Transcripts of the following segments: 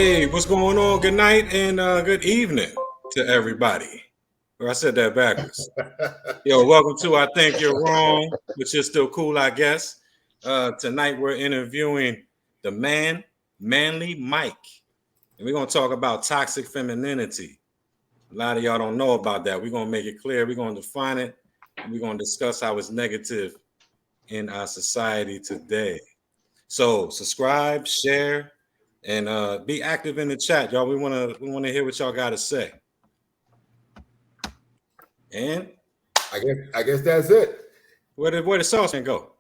Hey, what's going on? Good night and good evening to everybody. Or I said that backwards. Yo, welcome to I Think You're Wrong, but you're still cool, I guess. Tonight we're interviewing the man, Manly Mike. And we're going to talk about toxic femininity. A lot of y'all don't know about that. We're going to make it clear. We're going to define it. And we're going to discuss how it's negative in our society today. So subscribe, share, and be active in the chat, y'all. We wanna hear what y'all got to say. And I guess that's it. Where did Sauceman go?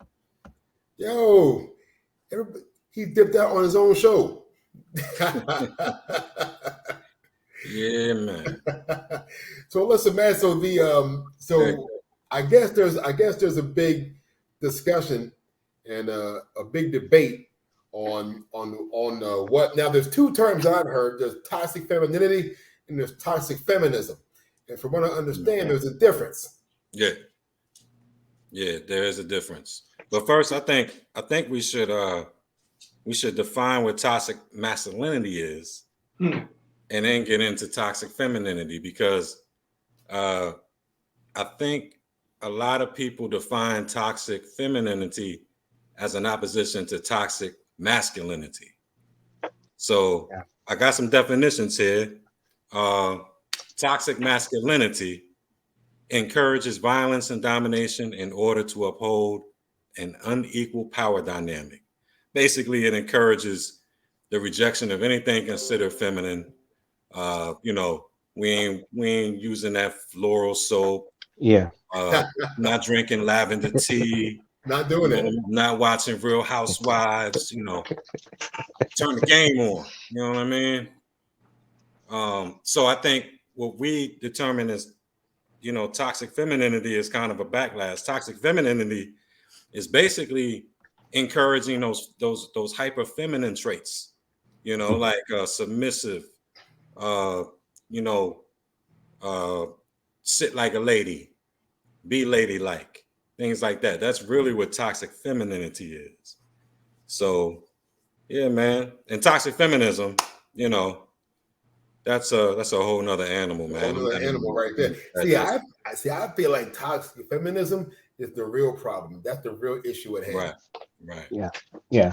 Yo, he dipped out on his own show. Yeah, man. So listen, man. I guess there's a big discussion and a big debate on what now. There's two terms I've heard. There's toxic femininity and there's toxic feminism. And from what I understand, there's a difference. Yeah, there is a difference. But first, I think we should define what toxic masculinity is, and then get into toxic femininity because I think a lot of people define toxic femininity as an opposition to toxic masculinity. So I got some definitions here. Toxic masculinity encourages violence and domination in order to uphold an unequal power dynamic. Basically, it encourages the rejection of anything considered feminine. We ain't using that floral soap. Yeah. Not drinking lavender tea. Not doing it. Not watching Real Housewives. Turn the game on. You know what I mean? So I think what we determine is, toxic femininity is kind of a backlash. Toxic femininity is basically encouraging those hyper feminine traits, like submissive, sit like a lady, be ladylike, things like that. That's really what toxic femininity is. So, yeah, man. And toxic feminism, that's a whole nother animal, man. Whole other animal right there. I feel like toxic feminism is the real problem. That's the real issue at hand. Right. Yeah.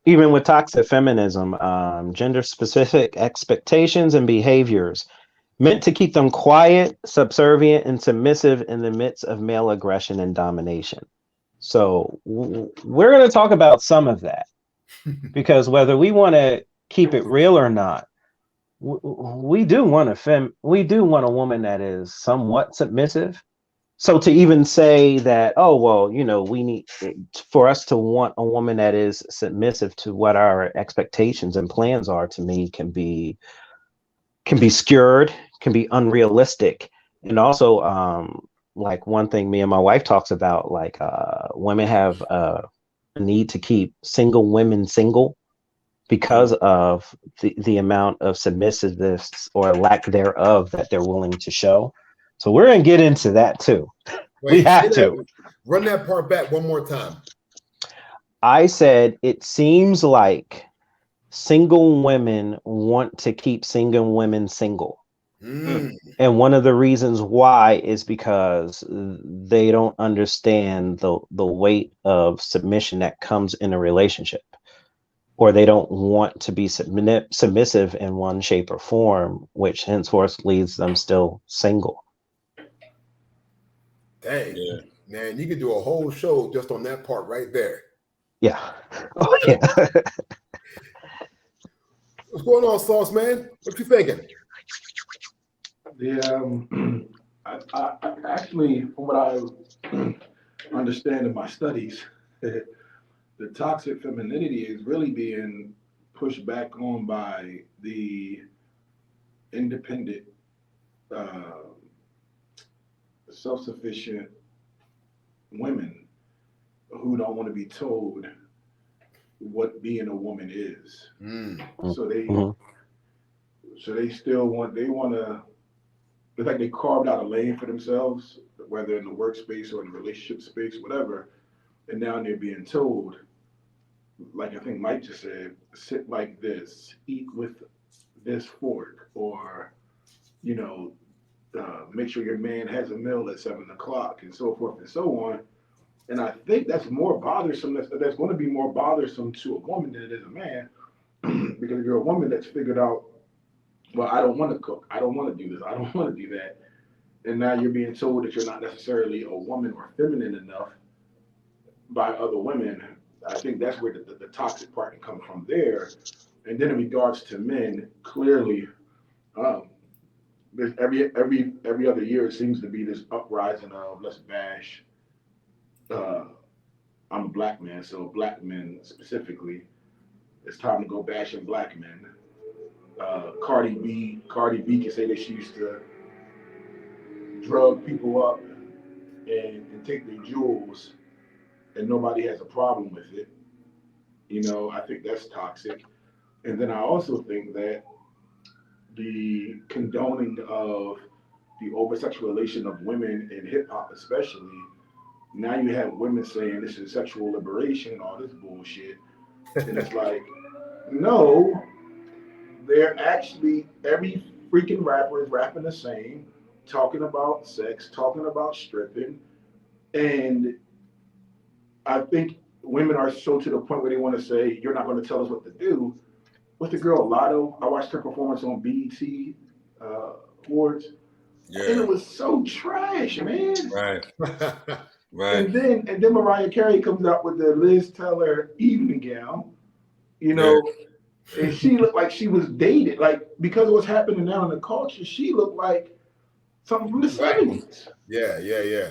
Even with toxic feminism, gender-specific expectations and behaviors meant to keep them quiet, subservient, and submissive in the midst of male aggression and domination. So we're going to talk about some of that because whether we want to keep it real or not, we do want a woman that is somewhat submissive. So to even say that, oh, well, we need for us to want a woman that is submissive to what our expectations and plans are, to me, can be skewed, can be unrealistic. And also, like one thing me and my wife talks about, like women have a need to keep single women single because of the amount of submissiveness or lack thereof that they're willing to show. So we're going to get into that too. We have to. Run that part back one more time. I said it seems like single women want to keep single women single. And one of the reasons why is because they don't understand the weight of submission that comes in a relationship, or they don't want to be submissive in one shape or form, which henceforth leaves them still single. Dang, man, you could do a whole show just on that part right there. Yeah. Oh, yeah. What's going on, Sauce Man? What you thinking? I actually, from what I understand in my studies, the toxic femininity is really being pushed back on by the independent, self-sufficient women who don't want to be told what being a woman is. So they still want to. It's like they carved out a lane for themselves, whether in the workspace or in the relationship space, whatever. And now they're being told like I think Mike just said, sit like this, eat with this fork, or you know, make sure your man has a meal at 7 o'clock, and so forth and so on. And I think that's more bothersome. That's going to be more bothersome to a woman than it is a man, because if you're a woman that's figured out, well, I don't want to cook, I don't want to do this, I don't want to do that, and now you're being told that you're not necessarily a woman or feminine enough by other women. I think that's where the toxic part can come from there. And then in regards to men, clearly, um, there's every other year it seems to be this uprising of let's bash. Uh, I'm a black man, so black men specifically, it's time to go bashing black men. Cardi B can say that she used to drug people up and take their jewels, and nobody has a problem with it. I think that's toxic. And then I also think that the condoning of the over sexualization of women in hip hop, especially, now you have women saying this is sexual liberation and all this bullshit. And it's like, no, they're actually, every freaking rapper is rapping the same, talking about sex, talking about stripping. And I think women are so to the point where they want to say, you're not going to tell us what to do. With the girl Lotto, I watched her performance on BET Awards, and Yeah. it was so trash, man. Right. Right. And then Mariah Carey comes out with the Liz Taylor evening gown, you Yeah. know, and she looked like she was dated. Like, because of what's happening now in the culture, she looked like something from the Right. 70s. Yeah.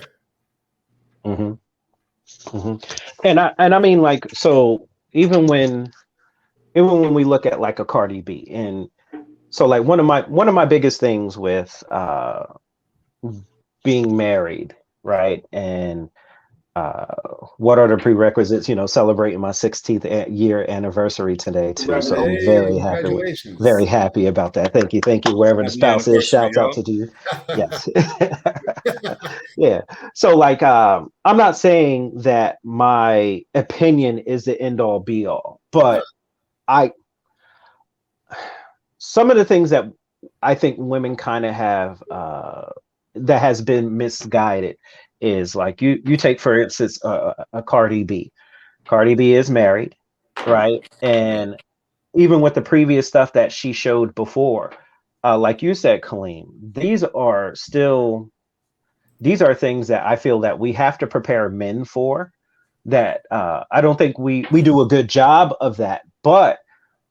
hmm hmm And I mean, like, so even when we look at like a Cardi B, and so like one of my biggest things with being married, right? And uh what are the prerequisites, celebrating my 16th year anniversary today too, so I'm Congratulations. Hey, very congratulations. happy about that. Thank you, wherever the Happy spouse is, anniversary, shouts out y'all. to you. Yes. Yeah. So like, I'm not saying that my opinion is the end all be all, but I some of the things that I think women kind of have, that has been misguided, is like, you take for instance a Cardi B. Cardi B is married, right? And even with the previous stuff that she showed before, like you said, Kaleem, these are things that I feel that we have to prepare men for. That I don't think we do a good job of that, but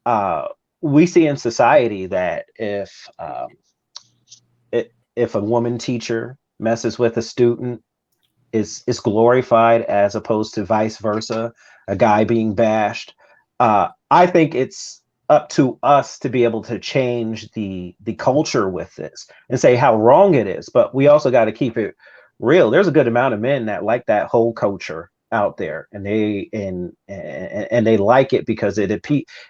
uh, we see in society that if a woman teacher messes with a student, is glorified as opposed to vice versa, a guy being bashed. I think it's up to us to be able to change the culture with this and say how wrong it is, but we also got to keep it real. There's a good amount of men that like that whole culture out there, and they like it because it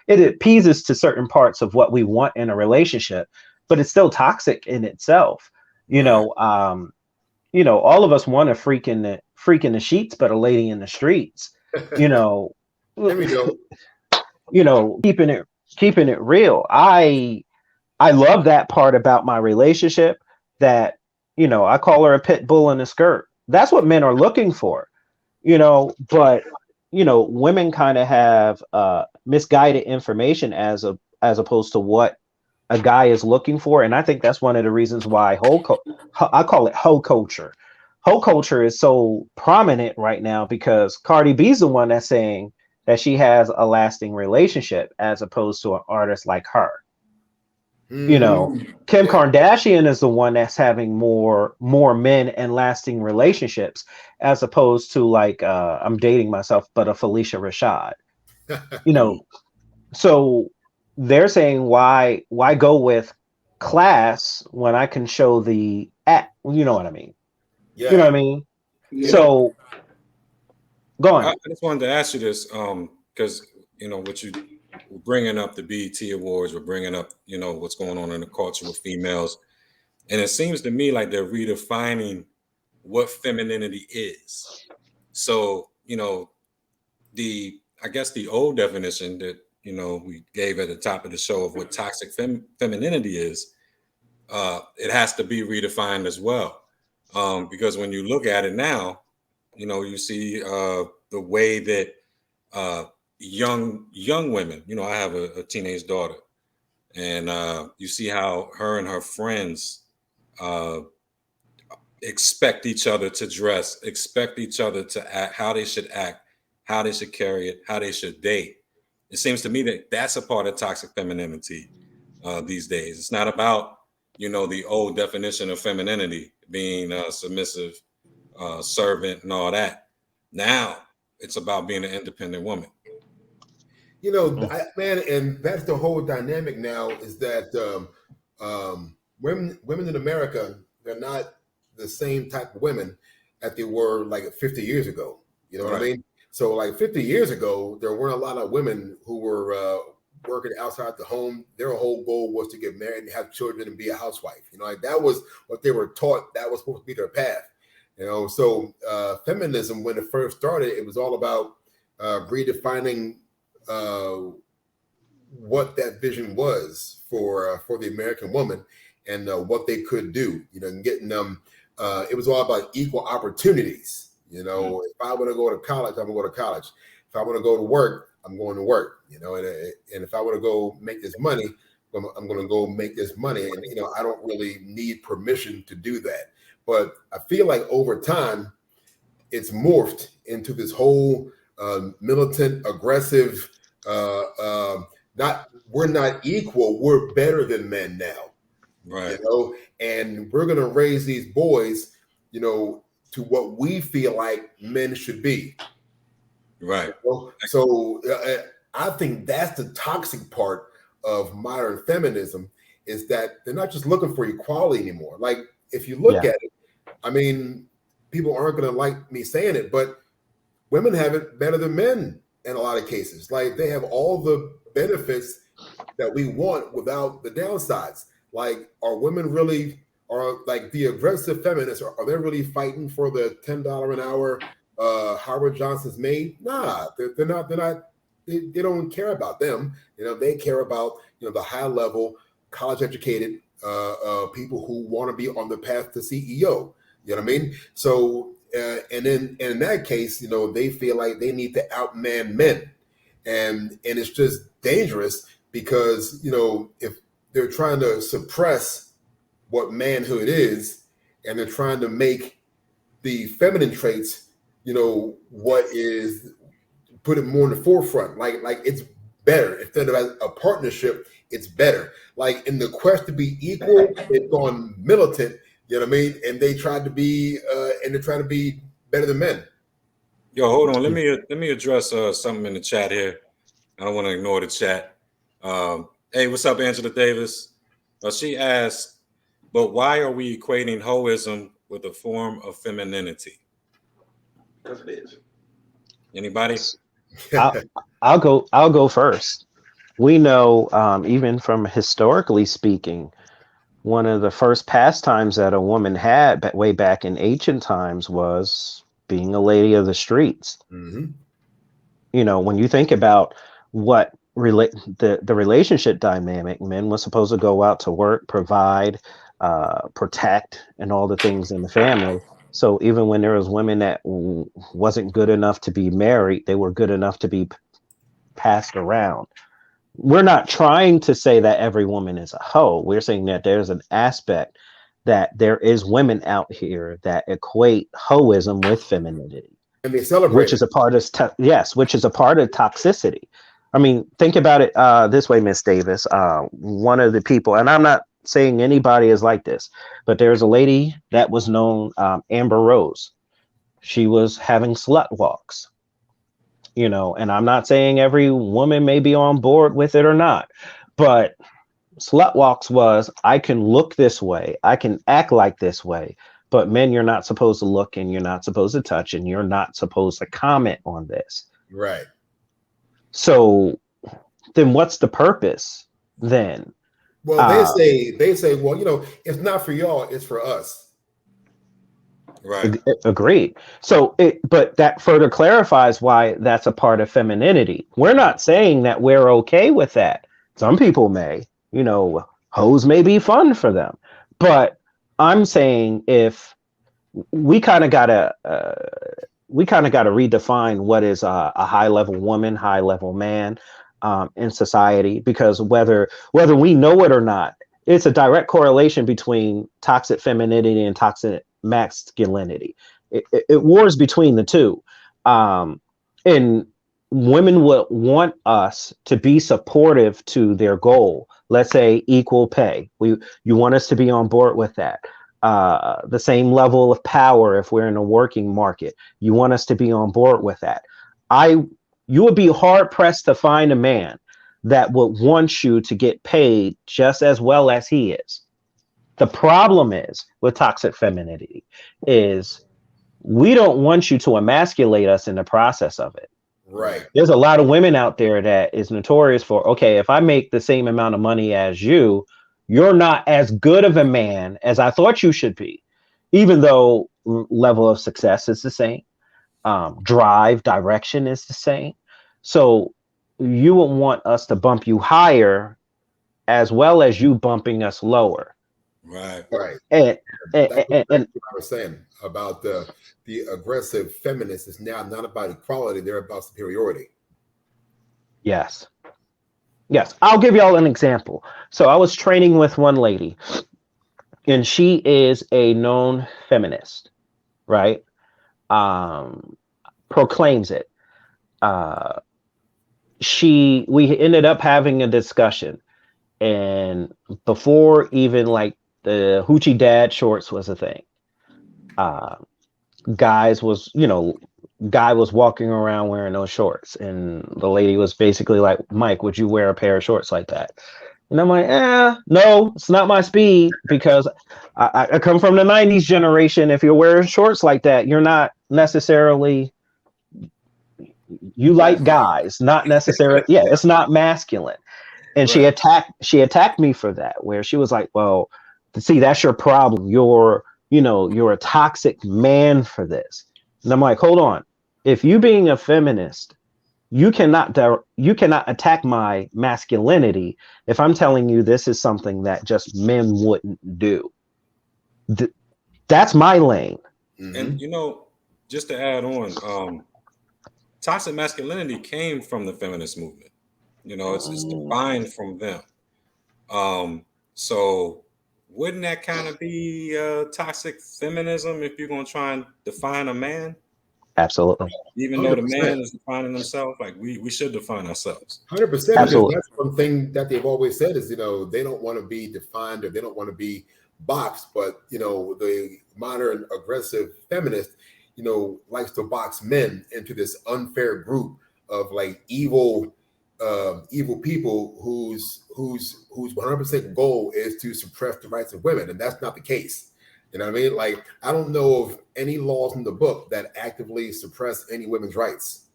appeases to certain parts of what we want in a relationship, but it's still toxic in itself. you Right. know um all of us want a freak in the sheets, but a lady in the streets. You know, There we go. keeping it real. I love that part about my relationship. That I call her a pit bull in a skirt. That's what men are looking for. But women kind of have misguided information as opposed to what a guy is looking for. And I think that's one of the reasons why I call it hoe culture. Hoe culture is so prominent right now because Cardi B's the one that's saying that she has a lasting relationship as opposed to an artist like her. You Hmm. know, Kim Yeah. Kardashian is the one that's having more men and lasting relationships as opposed to, like, I'm dating myself, but a Felicia Rashad. You know, so they're saying, why go with class when I can show the at, you know what I mean? You know Yeah. what I mean? You know, Yeah. So go I on. just wanted to ask you this, because what you were bringing up the BET Awards, we're bringing up, what's going on in the culture with females, and it seems to me like they're redefining what femininity is. So, the I guess the old definition that we gave at the top of the show of what toxic femininity is, it has to be redefined as well, because when you look at it now, you see the way that young women. I have a teenage daughter, and you see how her and her friends uh, expect each other to dress, expect each other to act, how they should carry it, how they should date. It seems to me that that's a part of toxic femininity these days. It's not about the old definition of femininity being submissive, servant, and all that. Now it's about being an independent woman. Man, and that's the whole dynamic now. Is that women in America, they're not the same type of women that they were like 50 years ago. You know what I mean? So like 50 years ago, there weren't a lot of women who were working outside the home. Their whole goal was to get married and have children and be a housewife. Like that was what they were taught. That was supposed to be their path. So feminism, when it first started, it was all about redefining what that vision was for the American woman and what they could do, and getting them. It was all about equal opportunities. If I want to go to college, I'm gonna go to college. If I want to go to work, I'm going to work. And if I want to go make this money, I'm going to go make this money. And I don't really need permission to do that. But I feel like over time, it's morphed into this whole militant, aggressive. We're not equal. We're better than men now. Right. And we're gonna raise these boys, to what we feel like men should be. Right. So I think that's the toxic part of modern feminism, is that they're not just looking for equality anymore. Like if you look at it, I mean, people aren't gonna like me saying it, but women have it better than men in a lot of cases. Like they have all the benefits that we want without the downsides. Like, are women really, are like the aggressive feminists, are they really fighting for the $10 an hour Howard Johnson's maid? Nah, they're not. They don't care about them. They care about the high level, college educated people who want to be on the path to CEO. You know what I mean? So and in that case, they feel like they need to outman men, and it's just dangerous because if they're trying to suppress what manhood is, and they're trying to make the feminine traits, what is, put it more in the forefront. Like it's better instead of as a partnership. It's better. Like in the quest to be equal, they've gone militant. You know what I mean? And they tried to be, and they're trying to be better than men. Yo, hold on. Let me address something in the chat here. I don't want to ignore the chat. Hey, what's up, Angela Davis? She asked, but why are we equating hoism with a form of femininity? Because it is. Anybody? I'll go first. We know, even from historically speaking, one of the first pastimes that a woman had way back in ancient times was being a lady of the streets. Mm-hmm. When you think about what the relationship dynamic, men were supposed to go out to work, provide, protect, and all the things in the family. So even when there was women that wasn't good enough to be married, they were good enough to be passed around. We're not trying to say that every woman is a hoe. We're saying that there's an aspect that there is women out here that equate hoism with femininity, and they celebrate, which is a part of which is a part of toxicity. I mean, think about it this way, Miss Davis. One of the people, and I'm not saying anybody is like this, but there's a lady that was known, Amber Rose. She was having slut walks. And I'm not saying every woman may be on board with it or not, but slut walks was, I can look this way, I can act like this way, but men, you're not supposed to look, and you're not supposed to touch, and you're not supposed to comment on this. Right. So then what's the purpose then? Well, they say, well, it's not for y'all, it's for us. Right. Agreed. So, but that further clarifies why that's a part of femininity. We're not saying that we're okay with that. Some people may, hoes may be fun for them, but I'm saying if we kind of gotta redefine what is a high level woman, high level man in society, because whether we know it or not, it's a direct correlation between toxic femininity and toxic masculinity. It wars between the two, and women would want us to be supportive to their goal. Let's say equal pay. You want us to be on board with that. The same level of power if we're in a working market. You want us to be on board with that. You would be hard pressed to find a man that would want you to get paid just as well as he is. The problem is with toxic femininity is we don't want you to emasculate us in the process of it. Right. There's a lot of women out there that is notorious for, okay, if I make the same amount of money as you, you're not as good of a man as I thought you should be, even though level of success is the same, drive, direction is the same. So you would want us to bump you higher as well as you bumping us lower. Right. And That's what I was saying about the aggressive feminists is now not about equality; they're about superiority. Yes. I'll give y'all an example. So I was training with one lady, and she is a known feminist, right? Proclaims it. We ended up having a discussion, and before even like the hoochie dad shorts was a thing, guy was walking around wearing those shorts, and the lady was basically like, Mike, would you wear a pair of shorts like that? And I'm like, no, it's not my speed, because I come from the 90s generation. If you're wearing shorts like that, you're not necessarily, you like guys, not necessarily, it's not masculine. And Right. she attacked me for that, where she was like, well, see, that's your problem. You're a toxic man for this. And I'm like, hold on. If you being a feminist, you cannot attack my masculinity if I'm telling you this is something that just men wouldn't do. That's my lane. And just to add on, toxic masculinity came from the feminist movement. It's defined from them. So wouldn't that kind of be toxic feminism if you're going to try and define a man? Absolutely. Even though the man is defining himself, like we should define ourselves. 100%. Because that's one thing that they've always said is, they don't want to be defined, or they don't want to be boxed. But, the modern aggressive feminist, likes to box men into this unfair group of like evil people whose 100% goal is to suppress the rights of women. And that's not the case. You know what I mean? Like, I don't know of any laws in the book that actively suppress any women's rights.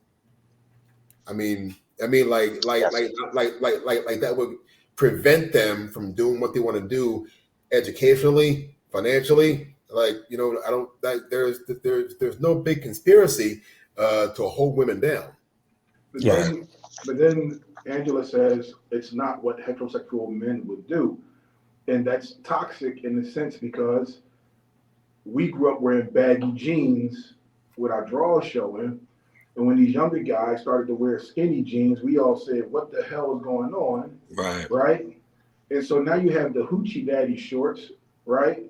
I mean, like that would prevent them from doing what they want to do educationally, financially. Like, I don't like there's no big conspiracy to hold women down. But then Angela says it's not what heterosexual men would do. And that's toxic in the sense because we grew up wearing baggy jeans with our drawers showing. And when these younger guys started to wear skinny jeans, we all said, what the hell is going on? Right? And so now you have the hoochie daddy shorts, right?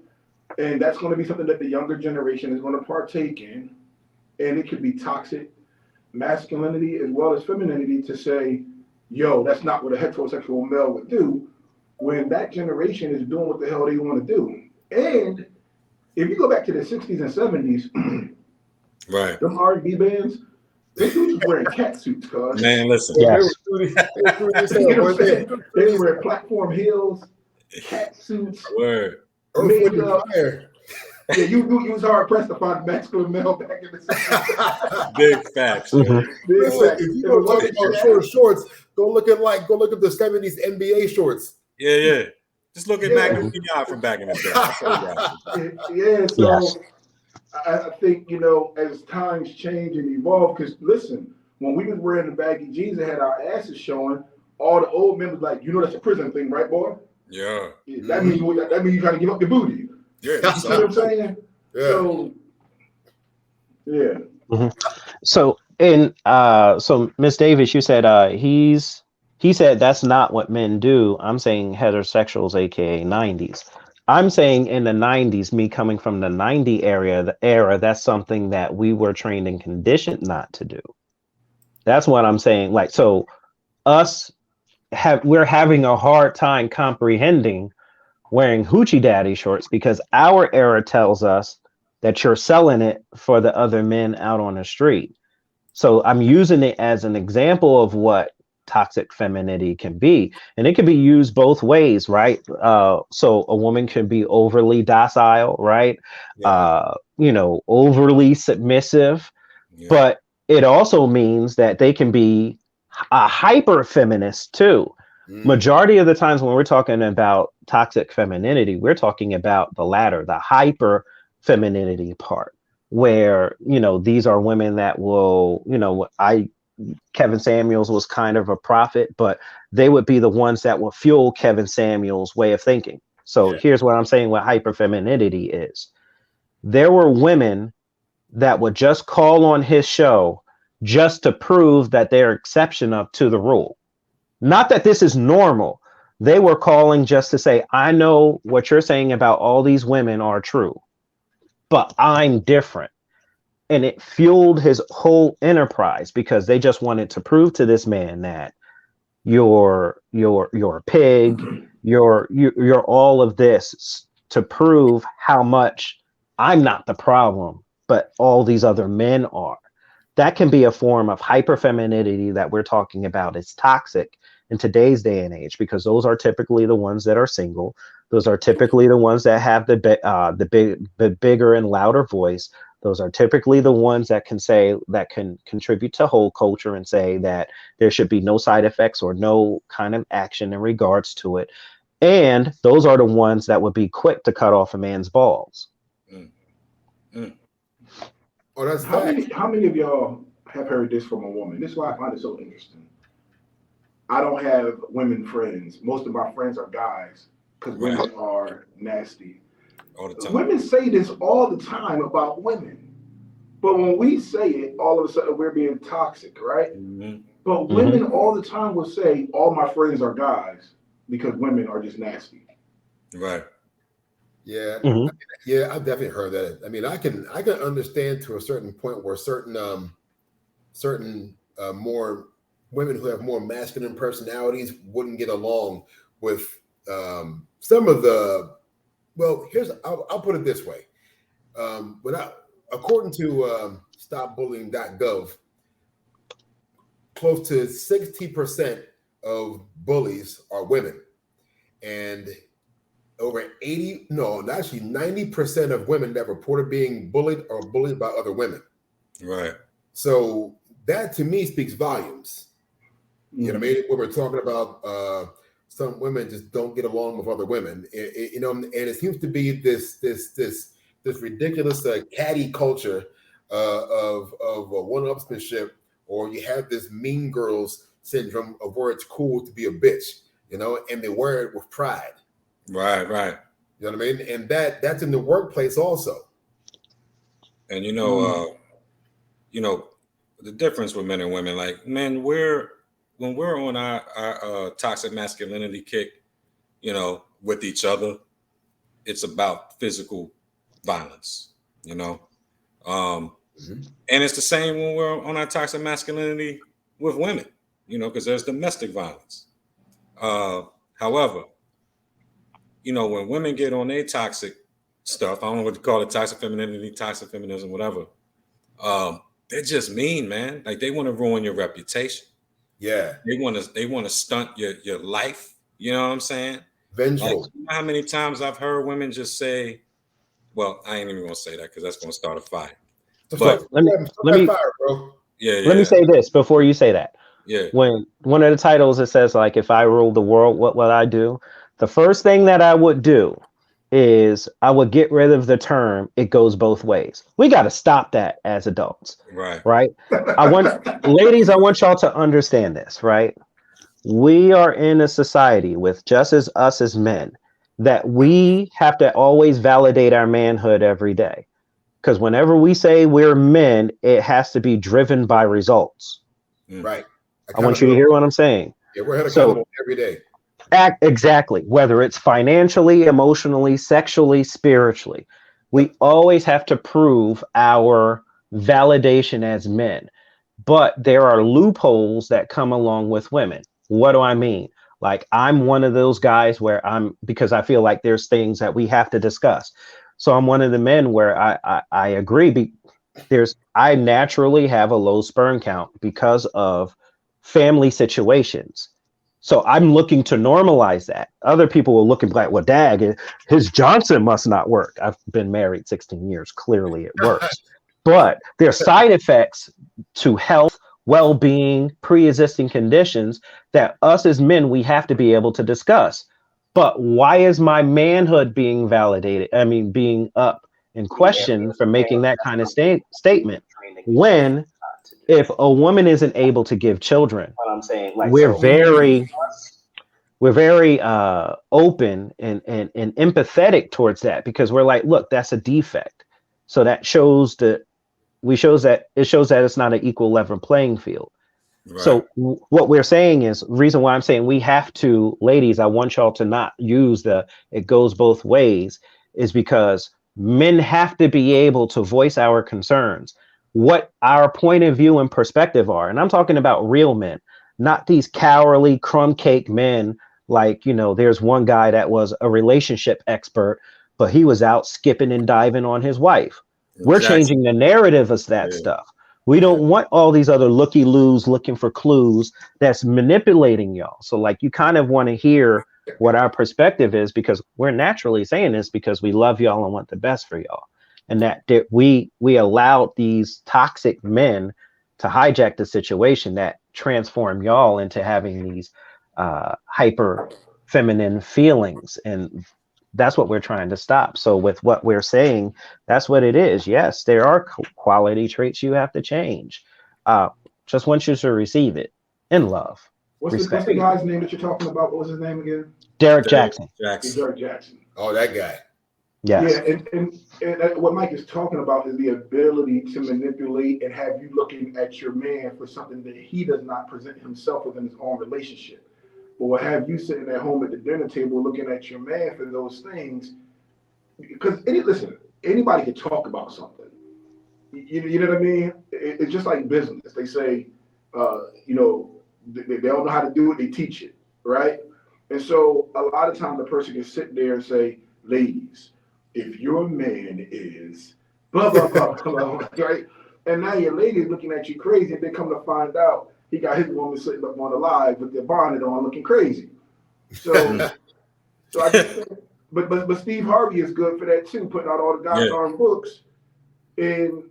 And that's going to be something that the younger generation is going to partake in. And it could be toxic masculinity as well as femininity to say, yo, that's not what a heterosexual male would do, when that generation is doing what the hell they want to do. And if you go back to the 60s and 70s, right, them R&B bands, they was wearing cat suits, cuz. Man, listen. Yes. They wear platform heels, cat suits, Word. makeup. Yeah, you was hard pressed to find masculine male back in the 60s. Big facts. Listen, if you go talk about shorts, go look at the 70s NBA shorts. Yeah. Just look at Magnum PI from back in the day. So I think, as times change and evolve, because listen, when we was wearing the baggy jeans and had our asses showing, all the old men was like, that's a prison thing, right, boy? Yeah. That means you trying to give up your booty. Yeah. You see what I'm saying? Yeah. So, yeah. Mhm. So so Miss Davis, you said he said that's not what men do. I'm saying heterosexuals, aka 90s. I'm saying in the 90s, me coming from the 90 era, that's something that we were trained and conditioned not to do. That's what I'm saying. Like, so us we're having a hard time comprehending wearing hoochie daddy shorts because our era tells us that you're selling it for the other men out on the street. So I'm using it as an example of what toxic femininity can be. And it can be used both ways, right? So a woman can be overly docile, right? Yeah. Overly submissive, Yeah. but it also means that they can be a hyper feminist too. Majority of the times when we're talking about toxic femininity, we're talking about the latter, the hyper femininity part, where these are women that will, Kevin Samuels was kind of a prophet, but they would be the ones that will fuel Kevin Samuels' way of thinking. So here's what I'm saying: what hyper femininity is. There were women that would just call on his show just to prove that they're exception up to the rule. Not that this is normal. They were calling just to say, I know what you're saying about all these women are true, but I'm different. And it fueled his whole enterprise because they just wanted to prove to this man that you're a pig, you're all of this to prove how much I'm not the problem, but all these other men are. That can be a form of hyperfemininity that we're talking about. It's toxic in today's day and age because those are typically the ones that are single. Those are typically the ones that have the bigger and louder voice. Those are typically the ones that can contribute to whole culture and say that there should be no side effects or no kind of action in regards to it. And those are the ones that would be quick to cut off a man's balls. Mm. Mm. Oh, that's How facts. many of y'all have heard this from a woman? This is why I find it so interesting. I don't have women friends. Most of my friends are guys because women are nasty. All the time. Women say this all the time about women. But when we say it, all of a sudden we're being toxic, right? Mm-hmm. But women all the time will say, all my friends are guys because women are just nasty. Right. Yeah. Mm-hmm. Yeah, I've definitely heard that. I mean, I can understand to a certain point where certain more women who have more masculine personalities wouldn't get along with some of the. Well, I'll put it this way. According to StopBullying.gov, close to 60% of bullies are women, and over 90% of women that reported being bullied are bullied by other women. Right. So that to me speaks volumes. You know what I mean? When we're talking about some women just don't get along with other women, and it seems to be this ridiculous catty culture of one-upsmanship, or you have this mean girls syndrome of where it's cool to be a bitch, and they wear it with pride. Right. You know what I mean? And that's in the workplace also. And the difference with men and women, like men, when we're on our toxic masculinity kick, with each other, it's about physical violence, and it's the same when we're on our toxic masculinity with women, because there's domestic violence. However, when women get on their toxic stuff, I don't know what you call it, toxic femininity, toxic feminism, whatever. They're just mean, man. Like they want to ruin your reputation. Yeah. They want to stunt your life. You know what I'm saying? Vengeful. Like, how many times I've heard women just say, well, I ain't even gonna say that because that's gonna start a fire. But let me fire, bro. Yeah. Let me say this before you say that. Yeah. When one of the titles it says like, if I ruled the world, what would I do? The first thing that I would do is I would get rid of the term "it goes both ways." We got to stop that as adults, Right. right? Ladies, I want y'all to understand this, right? We are in a society with just as us as men that we have to always validate our manhood every day. Because whenever we say we're men, it has to be driven by results. Right. I want you to hear what I'm saying. Yeah, we're held accountable every day. Exactly. Whether it's financially, emotionally, sexually, spiritually, we always have to prove our validation as men. But there are loopholes that come along with women. What do I mean? Like, I'm one of those guys where because I feel like there's things that we have to discuss. So I'm one of the men where I agree. I naturally have a low sperm count because of family situations. So I'm looking to normalize that. Other people will look and be like, well, dag, his Johnson must not work. I've been married 16 years. Clearly it works. But there's side effects to health, well-being, pre-existing conditions that us as men, we have to be able to discuss. But why is my manhood being validated? I mean, being up in question for making that kind of statement when if a woman isn't able to give children, we're very open and empathetic towards that because we're like, look, that's a defect. So that shows that it shows that it's not an equal level playing field. Right. So what we're saying is reason why I'm saying we have to, ladies, I want y'all to not use it goes both ways is because men have to be able to voice our concerns, what our point of view and perspective are. And I'm talking about real men, not these cowardly crumb cake men. Like, there's one guy that was a relationship expert, but he was out skipping and diving on his wife. Exactly. We're changing the narrative of that stuff. We don't want all these other looky-loos looking for clues that's manipulating y'all. So like you kind of want to hear what our perspective is because we're naturally saying this because we love y'all and want the best for y'all. And that we allowed these toxic men to hijack the situation that transform y'all into having these hyper feminine feelings. And that's what we're trying to stop. So with what we're saying, that's what it is. Yes, there are quality traits you have to change. Just want you to receive it in love. What's the guy's name that you're talking about? What was his name again? Derek Jackson. Derek Jackson. Oh, that guy. Yes. Yeah, and what Mike is talking about is the ability to manipulate and have you looking at your man for something that he does not present himself within his own relationship. But will have you sitting at home at the dinner table looking at your man for those things. Because anybody can talk about something. You know what I mean? It's just like business. They say, they don't know how to do it, they teach it, right? And so a lot of times the person can sit there and say, ladies, if your man is blah, blah, blah, blah, right? And now your lady is looking at you crazy and they come to find out he got his woman sitting up on the live with their bonnet on looking crazy. So I just think, but Steve Harvey is good for that too, putting out all the goddamn books and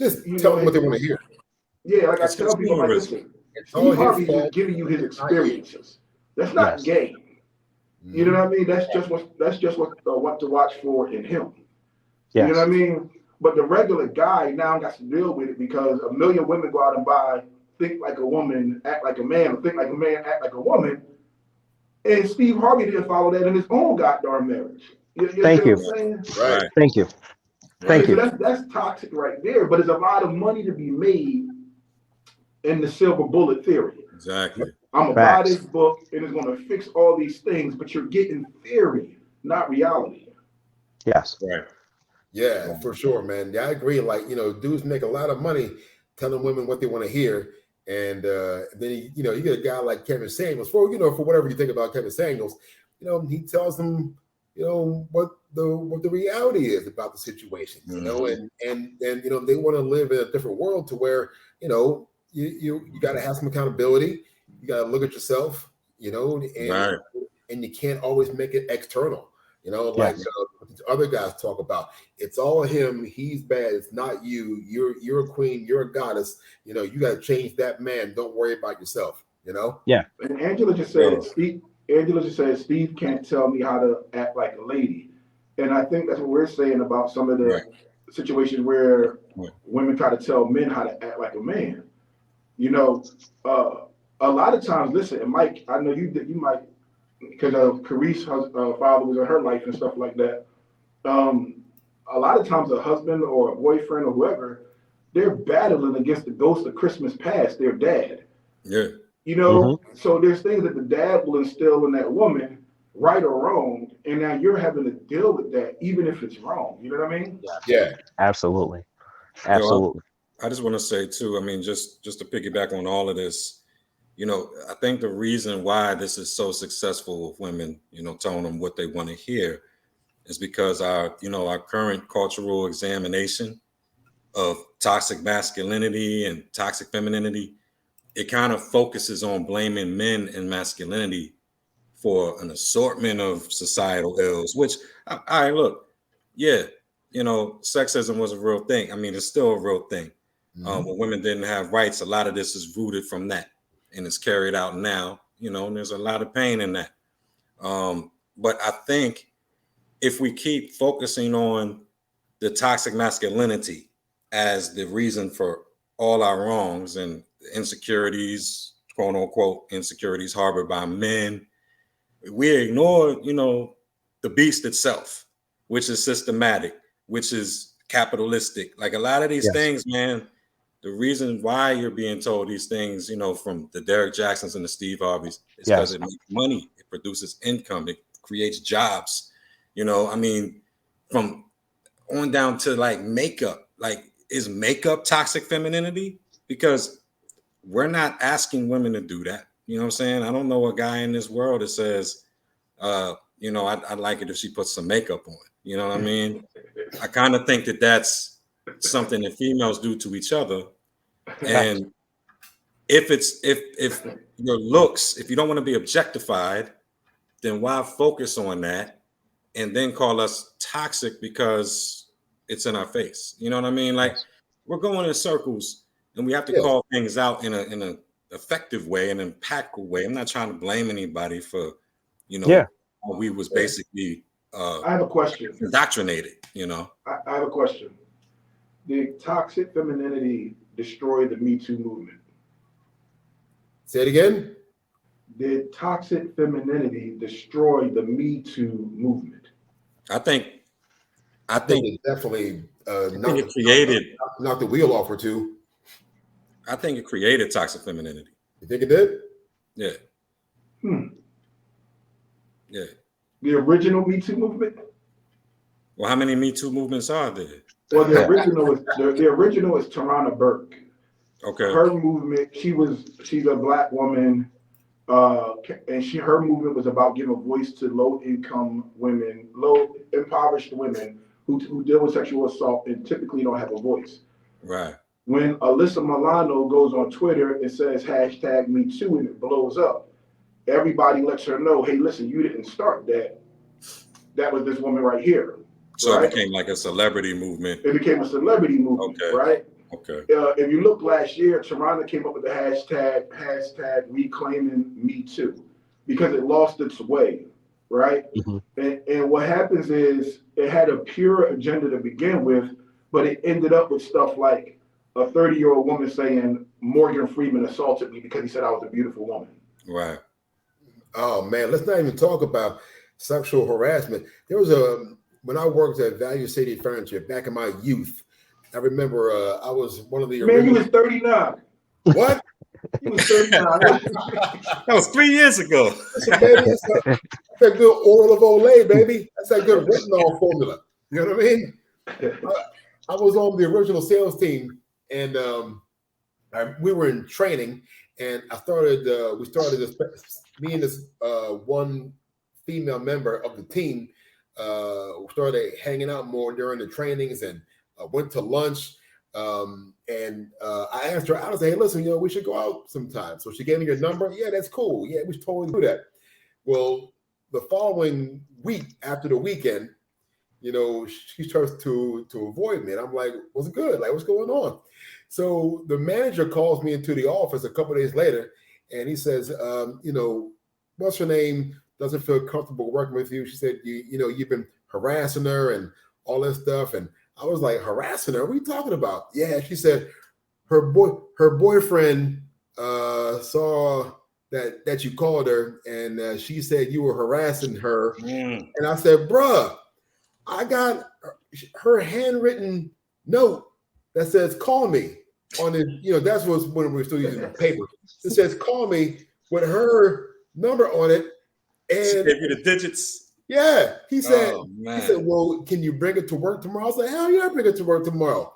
just tell them what they want to hear. Yeah, like I tell people, like, listen, Steve Harvey's just giving you his experiences. That's not gay. You know what I mean? That's just what to watch for in him. Yes. You know what I mean? But the regular guy now got to deal with it because a million women go out and buy Think Like a Woman, Act Like a Man, or Think Like a Man, Act Like a Woman. And Steve Harvey didn't follow that in his own goddamn marriage. Thank you. Right. Thank you. Thank you. So that's toxic right there. But there's a lot of money to be made in the silver bullet theory. Exactly. I'm gonna buy this book and it's gonna fix all these things, but you're getting theory, not reality. Yes. Right. Yeah, for sure, man. Yeah, I agree. Like, dudes make a lot of money telling women what they want to hear. And then, you get a guy like Kevin Samuels for whatever you think about Kevin Samuels, he tells them, what the reality is about the situation, and they want to live in a different world to where, you got to have some accountability. You got to look at yourself, and you can't always make it external. Other guys talk about. It's all him. He's bad. It's not you. You're a queen. You're a goddess. You got to change that man. Don't worry about yourself. Yeah. And Angela just said, Steve can't tell me how to act like a lady. And I think that's what we're saying about some of the situations where women try to tell men how to act like a man. You know, a lot of times, listen, and Mike, I know you might, because Carice's father was in her life and stuff like that. A lot of times, a husband or a boyfriend or whoever, they're battling against the ghost of Christmas past, their dad. Yeah. You know, so there's things that the dad will instill in that woman, right or wrong, and now you're having to deal with that, even if it's wrong. You know what I mean? Yeah. Absolutely. Yo, I just want to say too, I mean, just to piggyback on all of this, you know, I think the reason why this is so successful with women, you know, telling them what they want to hear is because our, you know, our current cultural examination of toxic masculinity and toxic femininity, it kind of focuses on blaming men and masculinity for an assortment of societal ills, which I look, yeah, you know, sexism was a real thing. I mean, it's still a real thing. When women didn't have rights, a lot of this is rooted from that, and it's carried out now, you know, and there's a lot of pain in that. But I think if we keep focusing on the toxic masculinity as the reason for all our wrongs and insecurities, quote unquote, insecurities harbored by men, we ignore, you know, the beast itself, which is systematic, which is capitalistic. Like a lot of these things, man, the reason why you're being told these things, you know, from the Derek Jacksons and the Steve Harveys, is because it makes money, it produces income, it creates jobs. You know, I mean, from on down to like makeup. Like, is makeup toxic femininity? Because we're not asking women to do that. You know what I'm saying? I don't know a guy in this world that says, you know, I'd like it if she puts some makeup on. You know what I mean? I kind of think that that's something that females do to each other. And if your looks, if you don't want to be objectified, then why focus on that and then call us toxic because it's in our face? You know what I mean? Like, we're going in circles, and we have to call things out in a effective way, an impactful way. I'm not trying to blame anybody for, you know, how we was basically I have a question. Indoctrinated, you know. I have a question. Did toxic femininity destroy the Me Too movement? Say it again. Did toxic femininity destroy the Me Too movement? I think it definitely knocked the wheel off or two. I think it created toxic femininity. You think it did? Yeah. Yeah. The original Me Too movement? Well, how many Me Too movements are there? Well, the original is Tarana Burke. Okay. Her movement, she's a Black woman, and her movement was about giving voice to low-income women, impoverished women who deal with sexual assault and typically don't have a voice. Right. When Alyssa Milano goes on Twitter and says #MeToo and it blows up, everybody lets her know, hey, listen, you didn't start that. That was this woman right here. So it became like a celebrity movement. It became a celebrity movement, right? Okay. If you look last year, Tarana came up with the hashtag reclaiming Me Too, because it lost its way, right? And what happens is it had a pure agenda to begin with, but it ended up with stuff like a 30-year-old woman saying Morgan Freeman assaulted me because he said I was a beautiful woman. Right. Oh man, let's not even talk about sexual harassment. There was when I worked at Value City Furniture back in my youth. I remember I was one of the Man, you was 39. What? You was 39. That was 3 years ago. Listen, baby, that's that good oil of Olay, baby. That's that good retinol formula. You know what I mean? I was on the original sales team, and we were in training, and we started this, me and this one female member of the team started hanging out more during the trainings, and went to lunch. And I asked her, I was like, hey, listen, we should go out sometime. So she gave me your number. Yeah, that's cool. Yeah, we should totally do that. Well, the following week after the weekend, she starts to avoid me. And I'm like, what's good? Like, what's going on? So the manager calls me into the office a couple of days later, and he says, what's her name? Doesn't feel comfortable working with you. She said, you've been harassing her and all this stuff. And I was like, harassing her? What are you talking about? Yeah, she said her boyfriend saw that you called her, and she said you were harassing her. And I said, bruh, I got her handwritten note that says call me on it. You know, that's when we're still using the paper. It says call me with her number on it. And she gave you the digits. Yeah, he said, Oh, man. He said, well, can you bring it to work tomorrow? I was like, hell yeah, bring it to work tomorrow.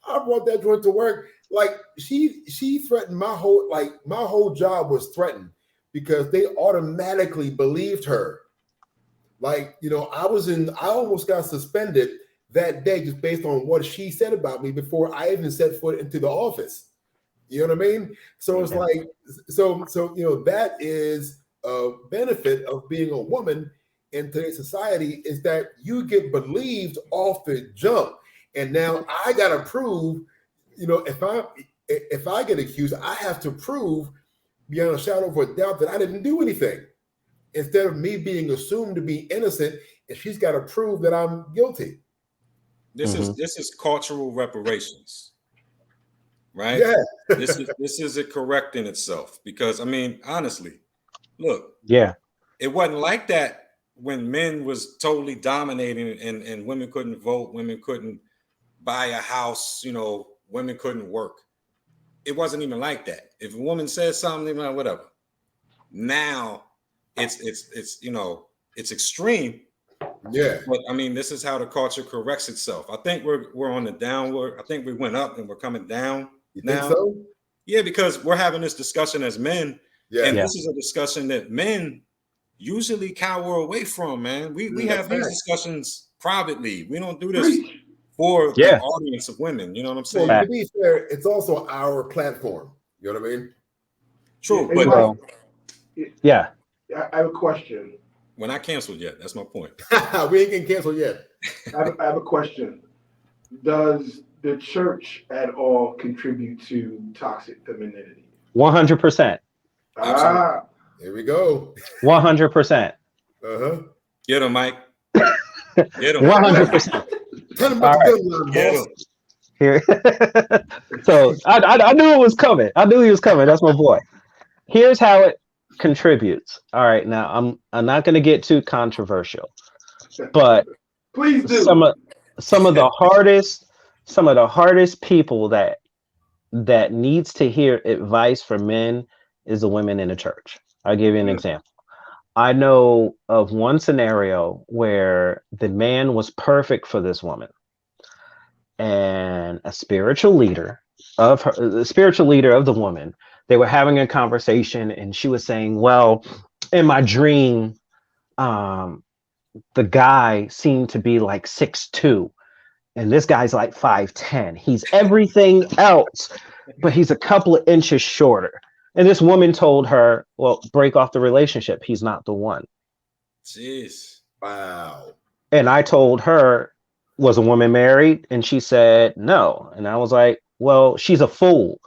I brought that joint to work. Like she threatened my whole job was threatened because they automatically believed her. Like, you know, I almost got suspended that day just based on what she said about me before I even set foot into the office. You know what I mean? So it's like, so you know, that is a benefit of being a woman in today's society is that you get believed off the jump. And now I gotta prove, you know, if I get accused, I have to prove beyond a shadow of a doubt that I didn't do anything. Instead of me being assumed to be innocent, and she's got to prove that I'm guilty. This is cultural reparations, right? Yeah. this is it correcting itself because I mean, honestly, look, it wasn't like that when men was totally dominating and women couldn't vote, women couldn't buy a house, you know, women couldn't work. It wasn't even like that. If a woman says something, whatever. Now it's you know, it's extreme. Yeah. But I mean, this is how the culture corrects itself. I think we're on the downward. I think we went up and we're coming down. You now. think so? Yeah, because we're having this discussion as men. Yeah. And this is a discussion that men usually cower away from, man. We have these discussions privately. We don't do this for the audience of women. You know what I'm saying? Well, to be fair, it's also our platform. You know what I mean? True, Hey, but yeah. I have a question. We're not canceled yet. That's my point. We ain't getting canceled yet. I have a question. Does the church at all contribute to toxic femininity? 100%. Ah, Here we go. 100%. Get him, Mike. Get him. 100%. Tell him about the Get him. Here. So I knew it was coming. I knew he was coming. That's my boy. Here's how it contributes. All right, now I'm not going to get too controversial, but please do. some of the hardest people that needs to hear advice from men is the women in the church. I'll give you an example. I know of one scenario where the man was perfect for this woman, and a spiritual leader of the woman, they were having a conversation, and she was saying, well, in my dream, the guy seemed to be like 6'2", and this guy's like 5'10". He's everything else, but he's a couple of inches shorter. And this woman told her, well, break off the relationship. He's not the one. Jeez. Wow. And I told her, was a woman married? And she said, no. And I was like, well, she's a fool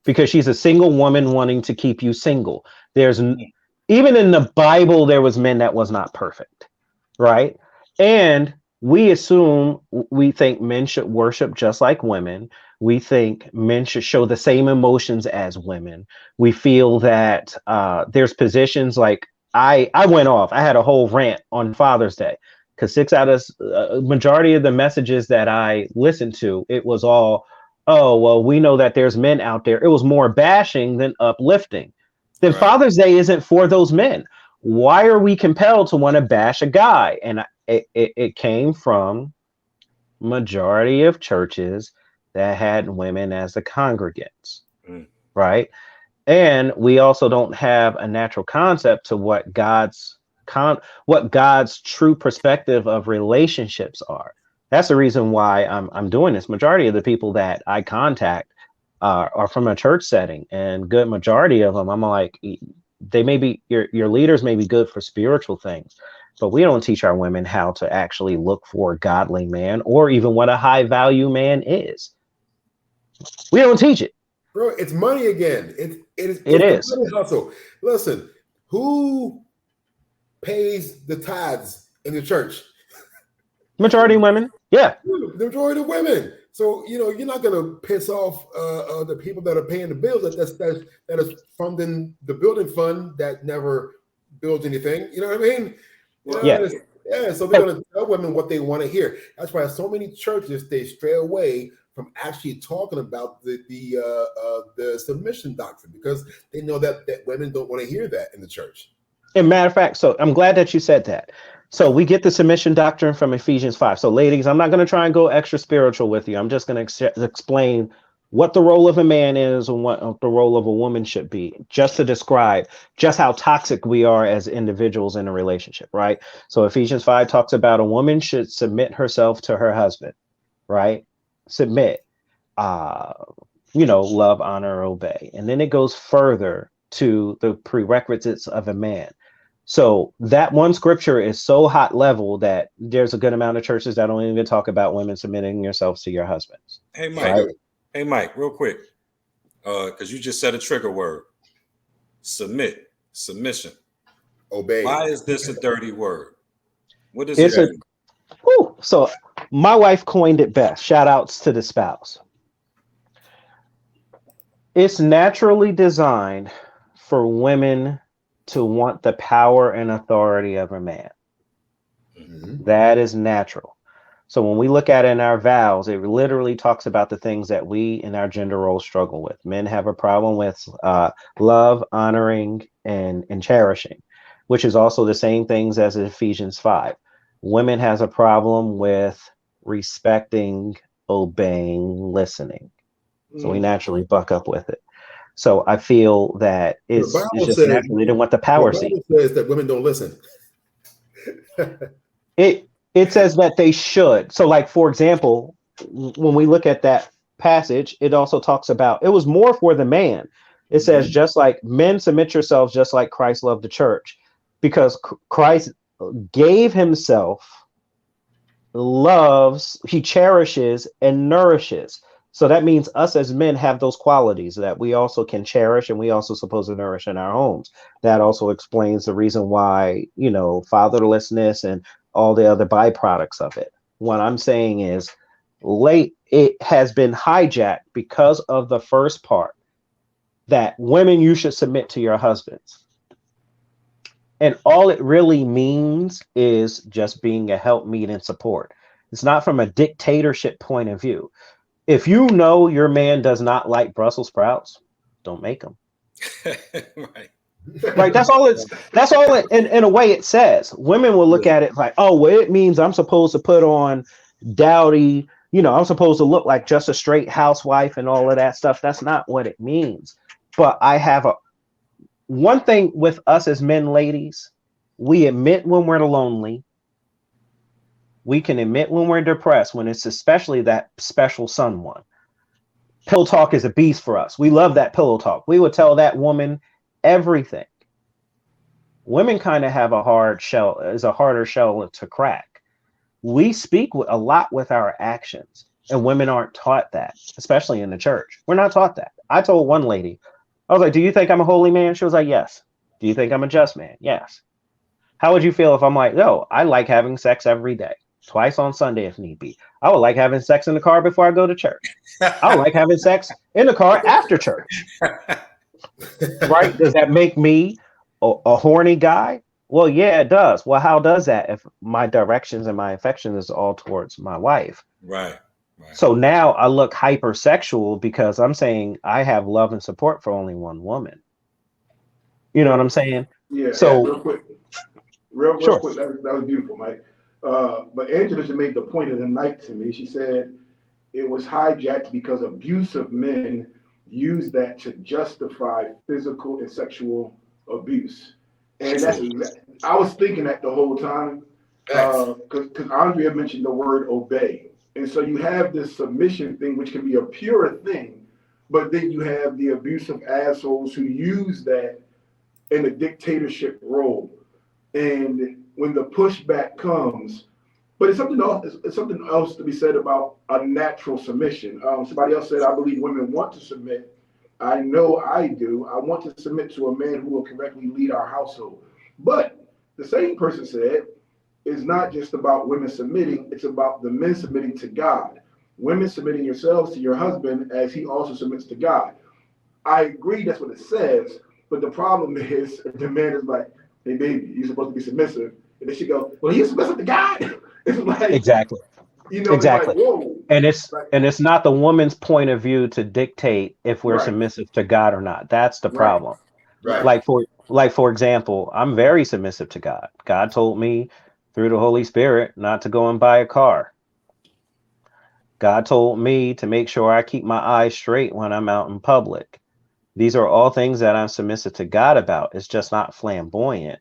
because she's a single woman wanting to keep you single. Even in the Bible, there was men that was not perfect, right? And we think men should worship just like women. We think men should show the same emotions as women. We feel that there's positions like I went off. I had a whole rant on Father's Day because majority of the messages that I listened to, it was all, oh, well, we know that there's men out there. It was more bashing than uplifting. Then right. Father's Day isn't for those men. Why are we compelled to want to bash a guy? And it came from majority of churches that had women as the congregants, right? And we also don't have a natural concept to what God's true perspective of relationships are. That's the reason why I'm doing this. Majority of the people that I contact are from a church setting, and good majority of them, I'm like, they may be your leaders may be good for spiritual things, but we don't teach our women how to actually look for a godly man or even what a high value man is. We don't teach it. Bro, it's money again. It is. Money hustle. Listen, who pays the tithes in the church? Majority women. Yeah. The majority of women. So you're not going to piss off the people that are paying the bills. That is funding the building fund that never builds anything. You know what I mean? Yeah. So they're going to tell women what they want to hear. That's why so many churches they stray away from actually talking about the submission doctrine, because they know that women don't want to hear that in the church. And matter of fact, so I'm glad that you said that. So we get the submission doctrine from Ephesians 5. So ladies, I'm not going to try and go extra spiritual with you. I'm just going to explain what the role of a man is and what the role of a woman should be, just to describe just how toxic we are as individuals in a relationship, right? So Ephesians 5 talks about a woman should submit herself to her husband, right? Submit, love, honor, obey. And then it goes further to the prerequisites of a man. So that one scripture is so hot level that there's a good amount of churches that don't even talk about women submitting yourselves to your husbands. Hey, Mike. Right? Hey, Mike, real quick, because you just said a trigger word. Submit, submission. Obey. Why is this a dirty word? What is it? So my wife coined it best. Shout outs to the spouse. It's naturally designed for women to want the power and authority of a man. Mm-hmm. That is natural. So when we look at it in our vows, it literally talks about the things that we in our gender roles struggle with. Men have a problem with love, honoring, and cherishing, which is also the same things as Ephesians 5. Women has a problem with respecting, obeying, listening. So we naturally buck up with it. So I feel that it's just natural. They don't want the power seat. The Bible says that women don't listen. It says that they should. So, like, for example, when we look at that passage, it also talks about, it was more for the man. It says, just like men, submit yourselves just like Christ loved the church, because Christ gave himself, loves, he cherishes and nourishes. So that means us as men have those qualities that we also can cherish, and we also supposed to nourish in our homes. That also explains the reason why, fatherlessness and all the other byproducts of it. What I'm saying is, it has been hijacked because of the first part, that women, you should submit to your husbands. And all it really means is just being a helpmeet and support. It's not from a dictatorship point of view. If you know your man does not like Brussels sprouts, don't make them. Right. That's all it in a way it says. Women will look at it like, oh, well, it means I'm supposed to put on dowdy, I'm supposed to look like just a straight housewife and all of that stuff. That's not what it means. But I have one thing with us as men, ladies, we admit when we're lonely. We can admit when we're depressed, when it's especially that special someone. Pillow talk is a beast for us. We love that pillow talk. We would tell that woman everything. Women kind of have a harder shell to crack. We speak a lot with our actions, and women aren't taught that, especially in the church. We're not taught that. I told one lady, I was like, do you think I'm a holy man? She was like, yes. Do you think I'm a just man? Yes. How would you feel if I'm like, no, I like having sex every day, twice on Sunday if need be. I would like having sex in the car before I go to church. I would like having sex in the car after church. Right? Does that make me a horny guy? Well, yeah, it does. Well, how does that if my directions and my affection is all towards my wife? Right. So now I look hypersexual because I'm saying I have love and support for only one woman. You know what I'm saying? Yeah. So real quick. Real quick. That was beautiful, Mike. But Angela just made the point of the night to me. She said it was hijacked because abusive men use that to justify physical and sexual abuse. And I was thinking that the whole time, because Andrea mentioned the word obey. And so you have this submission thing, which can be a pure thing, but then you have the abusive assholes who use that in a dictatorship role. And when the pushback comes, but it's something else to be said about a natural submission. Somebody else said, I believe women want to submit. I know I do. I want to submit to a man who will correctly lead our household. But the same person said, is not just about women submitting, it's about the men submitting to God. Women submitting yourselves to your husband as he also submits to God. I agree that's what it says, but the problem is the man is like, hey baby, you're supposed to be submissive. And then she goes, well, you submissive to God? It's like, Exactly. it's like, Exactly. whoa. And Like, it's not the woman's point of view to dictate if we're right, submissive to God or not. That's the right, problem. Right. right. Like for example, I'm very submissive to God. God told me through the Holy Spirit not to go and buy a car. God told me to make sure I keep my eyes straight when I'm out in public. These are all things that I'm submissive to God about. It's just not flamboyant.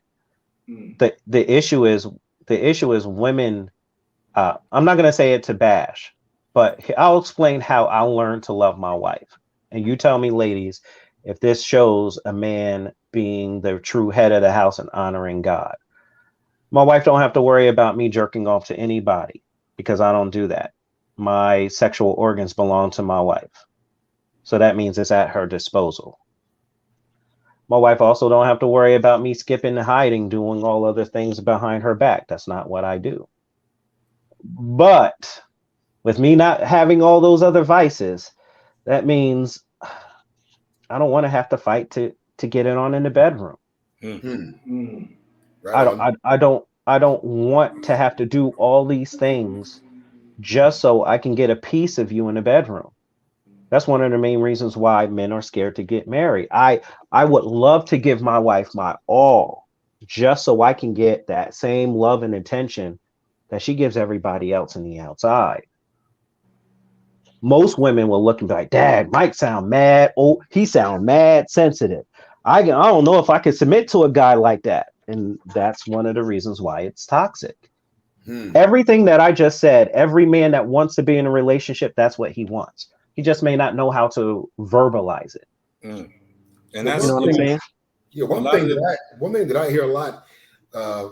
Mm. The issue is women. I'm not going to say it to bash, but I'll explain how I learned to love my wife. And you tell me, ladies, if this shows a man being the true head of the house and honoring God. My wife don't have to worry about me jerking off to anybody because I don't do that. My sexual organs belong to my wife. So that means it's at her disposal. My wife also don't have to worry about me skipping and hiding, doing all other things behind her back. That's not what I do. But with me not having all those other vices, that means I don't want to have to fight to get it on in the bedroom. Mm. Right on. I don't want to have to do all these things just so I can get a piece of you in the bedroom. That's one of the main reasons why men are scared to get married. I would love to give my wife my all just so I can get that same love and attention that she gives everybody else in the outside. Most women will look and be like, Dad, Mike sound mad. Oh, he sound mad sensitive. I don't know if I could submit to a guy like that. And that's one of the reasons why it's toxic. Everything that I just said, every man that wants to be in a relationship, that's what he wants. He just may not know how to verbalize it. And Well, that's, You know one what I'm thing, saying? yeah, a lot of the, one thing that I hear a lot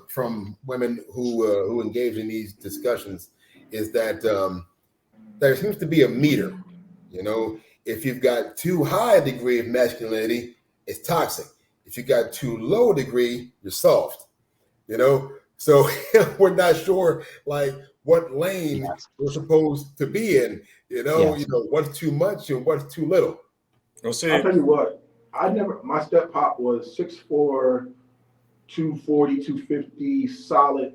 from women who engage in these discussions is that there seems to be a meter. You know, if you've got too high a degree of masculinity, it's toxic. If you got too low a degree, you're soft. You know, so we're not sure like what lane Yes. we're supposed to be in. Yes. What's too much and what's too little. I'll I'll say, tell you what, my step pop was 6'4", 240, 250, solid,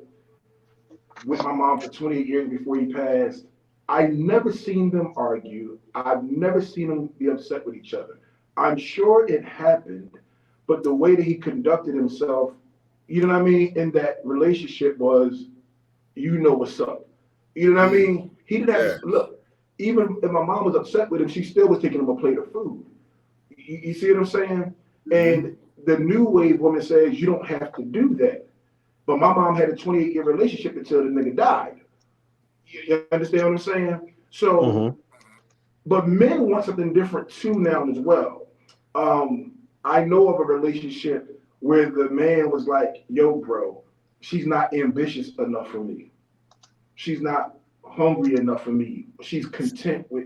with my mom for 28 years before he passed. I never seen them argue. I've never seen them be upset with each other. I'm sure it happened, but the way that he conducted himself, you know what I mean, in that relationship was, you know what's up. You know what I mean? He didn't Yeah. have to look. Even if my mom was upset with him, she still was taking him a plate of food. You see what I'm saying? And the new wave woman says you don't have to do that. But my mom had a 28-year relationship until the nigga died. You understand what I'm saying? So, Mm-hmm. but men want something different too now as well. I know of a relationship where the man was like, yo, bro, she's not ambitious enough for me. She's not hungry enough for me. She's content with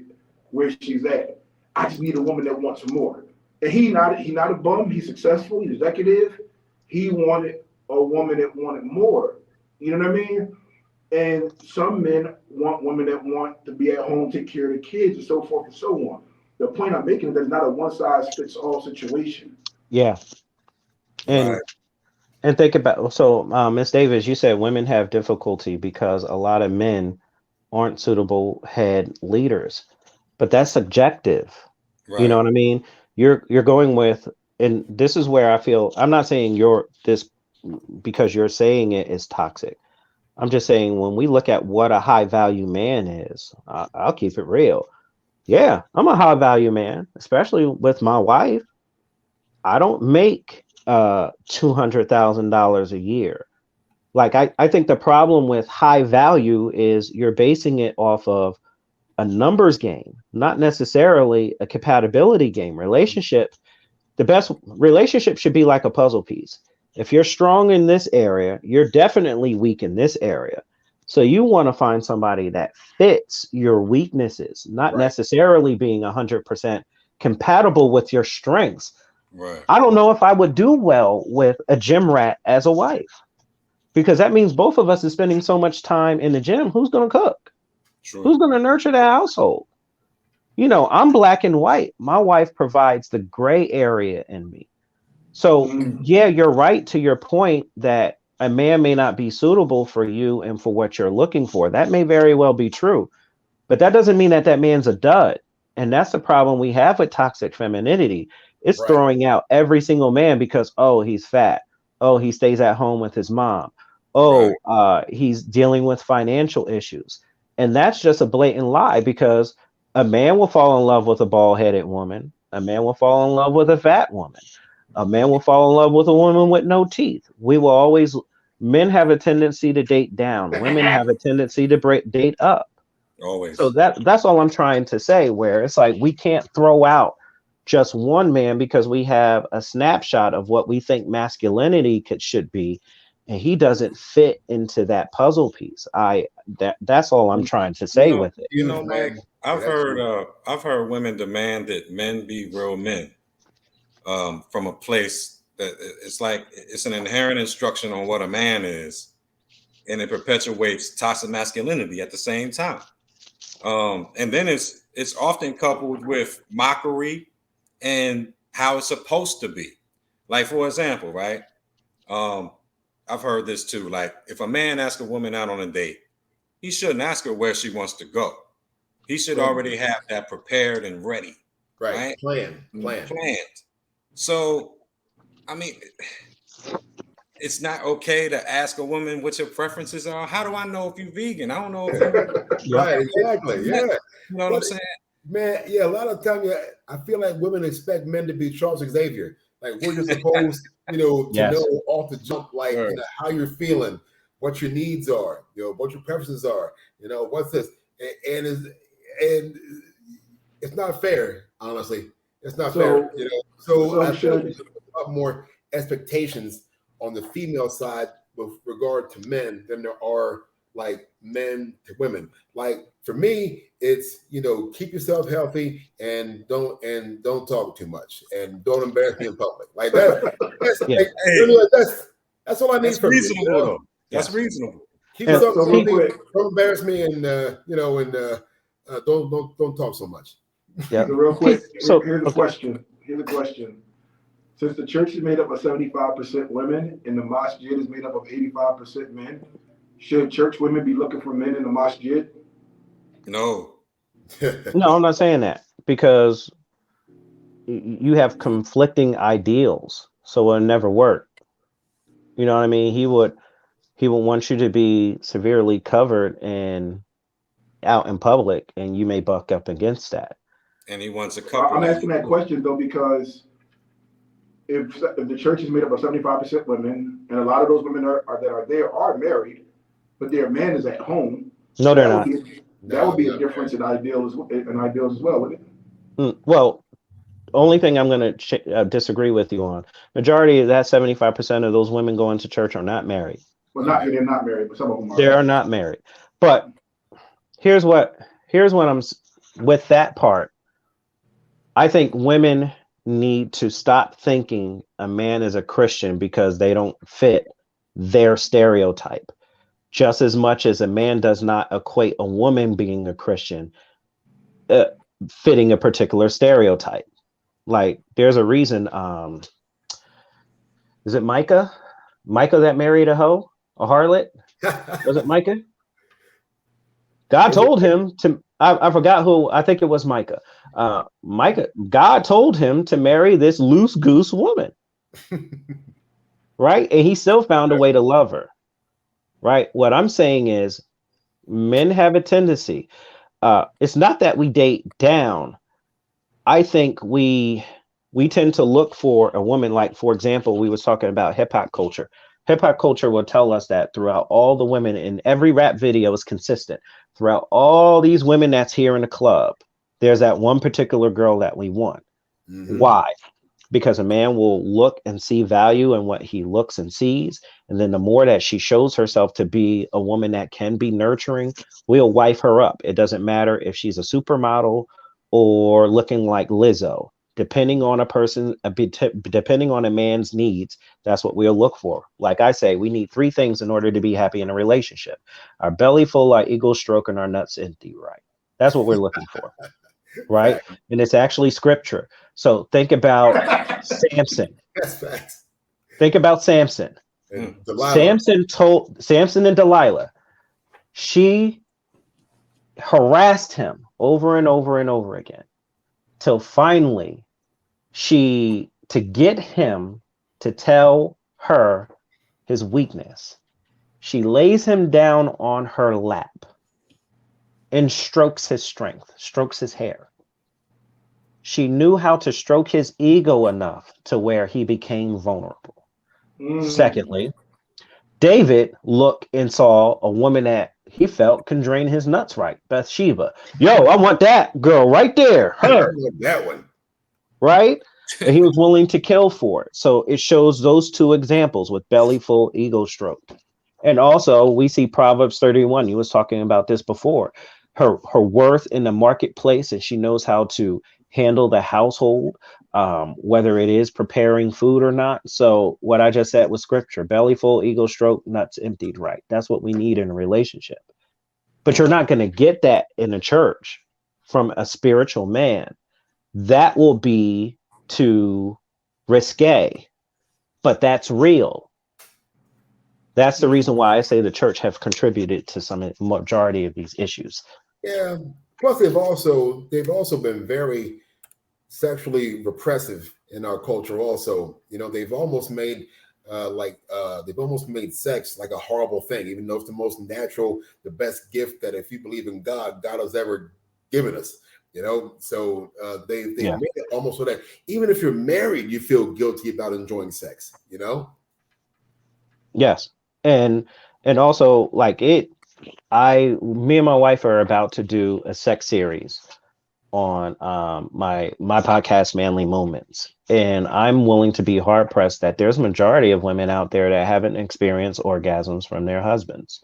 where she's at. I just need a woman that wants more. And he not a bum. He's successful. He's executive. He wanted a woman that wanted more. You know what I mean? And some men want women that want to be at home, take care of the kids, and so forth and so on. The point I'm making is that it's not a one size fits all situation. Yeah. Right. And think about Miss Davis, you said women have difficulty because a lot of men aren't suitable head leaders, but that's subjective. You know right. what I mean? You're going with, and this is where I feel I'm not saying you're this because you're saying it is toxic. I'm just saying when we look at what a high value man is, I'll keep it real. Yeah, I'm a high value man, especially with my wife. I don't make $200,000 a year. Like I think the problem with high value is you're basing it off of a numbers game, not necessarily a compatibility game. The best relationship should be like a puzzle piece. If you're strong in this area, you're definitely weak in this area. So you want to find somebody that fits your weaknesses, not Right. necessarily being 100% compatible with your strengths. Right. I don't know if I would do well with a gym rat as a wife. because that means both of us is spending so much time in the gym. Who's going to cook? True. Who's going to nurture the household? You know, I'm black and white. My wife provides the gray area in me. So, yeah, you're right to your point that a man may not be suitable for you and for what you're looking for. That may very well be true, but that doesn't mean that that man's a dud. And that's the problem we have with toxic femininity. It's Right. throwing out every single man because, oh, he's fat. Oh, he stays at home with his mom. Oh, he's dealing with financial issues. And that's just a blatant lie, because a man will fall in love with a bald-headed woman. A man will fall in love with a fat woman. A man will fall in love with a woman with no teeth. We will always, men have a tendency to date down. Women have a tendency to date up. Always. So that's all I'm trying to say, where it's like we can't throw out just one man because we have a snapshot of what we think masculinity should be, and he doesn't fit into that puzzle piece. That's all I'm trying to say with it. You know, Mike, I've Yeah, that's heard women demand that men be real men, from a place that it's like it's an inherent instruction on what a man is, and it perpetuates toxic masculinity at the same time. And then it's often coupled with mockery and how it's supposed to be. Like, for example, right? I've heard this too. Like, if a man asks a woman out on a date, he shouldn't ask her where she wants to go. He should already have that prepared and ready. Right? Planned. So, I mean, it's not okay to ask a woman what your preferences are. How do I know if you're vegan? I don't know if you Right, exactly. Yeah. You know what I'm saying? Man, yeah, a lot of times I feel like women expect men to be Charles Xavier. Like, we're just supposed, to know off the jump, like, how you're feeling, what your needs are, what your preferences are, what's this, and it's not fair, honestly. It's not fair, So I feel like there's a lot more expectations on the female side with regard to men than there are like men to women. Like, for me, it's keep yourself healthy and don't talk too much and don't embarrass me in public. Like that's all I need from reasonable, you. Though. That's reasonable. Keep yourself healthy. Don't embarrass me, and don't talk so much. Yeah. So real quick, here's a question. Since the church is made up of 75% women and the masjid is made up of 85% men, should church women be looking for men in the masjid? No. No, I'm not saying that, because you have conflicting ideals, so it'll never work. You know what I mean? He would want you to be severely covered and out in public, and you may buck up against that. And he wants a couple. I'm asking that question though because if the church is made up of 75% women, and a lot of those women are married, but their man is at home. No, they're not. That would be a difference in ideals as well, wouldn't it? Well, only thing I'm going to disagree with you on, majority of that 75% of those women going to church are not married. Well, they're not married, but some of them are. They are not married. But here's what I'm with that part. I think women need to stop thinking a man is a Christian because they don't fit their stereotype. Just as much as a man does not equate a woman being a Christian fitting a particular stereotype. Like, there's a reason. Is it Micah? Micah that married a harlot? Was it Micah? God told him to. I forgot who. I think it was Micah. God told him to marry this loose goose woman, right? And he still found a way to love her. Right. What I'm saying is men have a tendency. It's not that we date down. I think we tend to look for a woman, like, for example, we was talking about hip hop culture. Hip hop culture will tell us that throughout all the women in every rap video is consistent. Throughout all these women that's here in the club, there's that one particular girl that we want. Mm-hmm. Why? Because a man will look and see value in what he looks and sees. And then the more that she shows herself to be a woman that can be nurturing, we'll wife her up. It doesn't matter if she's a supermodel or looking like Lizzo. depending on depending on a man's needs, that's what we'll look for. Like I say, we need three things in order to be happy in a relationship: our belly full, our ego stroke, and our nuts empty. Right? That's what we're looking for. Right? Fact. And it's actually scripture. So think about Samson. That's facts. Think about Samson. And Delilah. Samson and Delilah. She harassed him over and over and over again, till finally to get him to tell her his weakness, she lays him down on her lap and strokes his strength, strokes his hair. She knew how to stroke his ego enough to where he became vulnerable. Secondly, David looked and saw a woman that he felt can drain his nuts right, Bathsheba. Yo, I want that girl right there. Her. That one. Right? And he was willing to kill for it. So it shows those two examples with belly full, ego stroke. And also we see Proverbs 31. You was talking about this before. Her worth in the marketplace, and she knows how to handle the household, whether it is preparing food or not. So what I just said was scripture: belly full, ego stroke, nuts emptied. Right? That's what we need in a relationship. But you're not going to get that in a church from a spiritual man. That will be too risque, but that's real. That's the reason why I say the church have contributed to some majority of these issues. Yeah. Plus, they've also been very sexually repressive in our culture. Also, they've almost made sex like a horrible thing, even though it's the most natural, the best gift that, if you believe in God, God has ever given us. So they made it almost so that even if you're married, you feel guilty about enjoying sex. Yes, and also like me and my wife are about to do a sex series on my podcast, Manly Moments, and I'm willing to be hard pressed that there's a majority of women out there that haven't experienced orgasms from their husbands,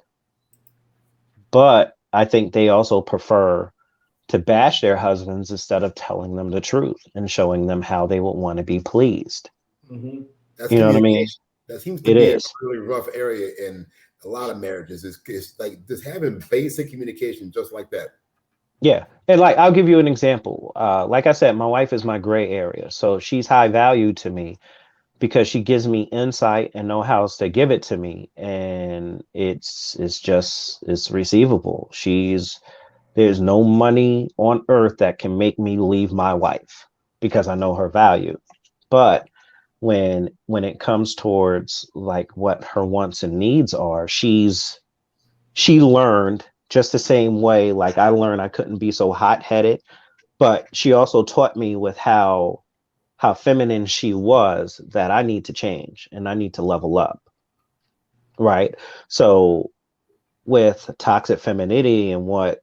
but I think they also prefer to bash their husbands instead of telling them the truth and showing them how they would want to be pleased. Mm-hmm. You know what I mean? That seems to be a really rough area in a lot of marriages. It's like just having basic communication just like that. Yeah. And like, I'll give you an example. Like I said, my wife is my gray area. So she's high value to me because she gives me insight and know-hows to give it to me. And it's receivable. There's no money on earth that can make me leave my wife because I know her value. But when it comes towards like what her wants and needs are, she learned just the same way. Like I learned I couldn't be so hot-headed, but she also taught me with how feminine she was, that I need to change and I need to level up. Right. So with toxic femininity and what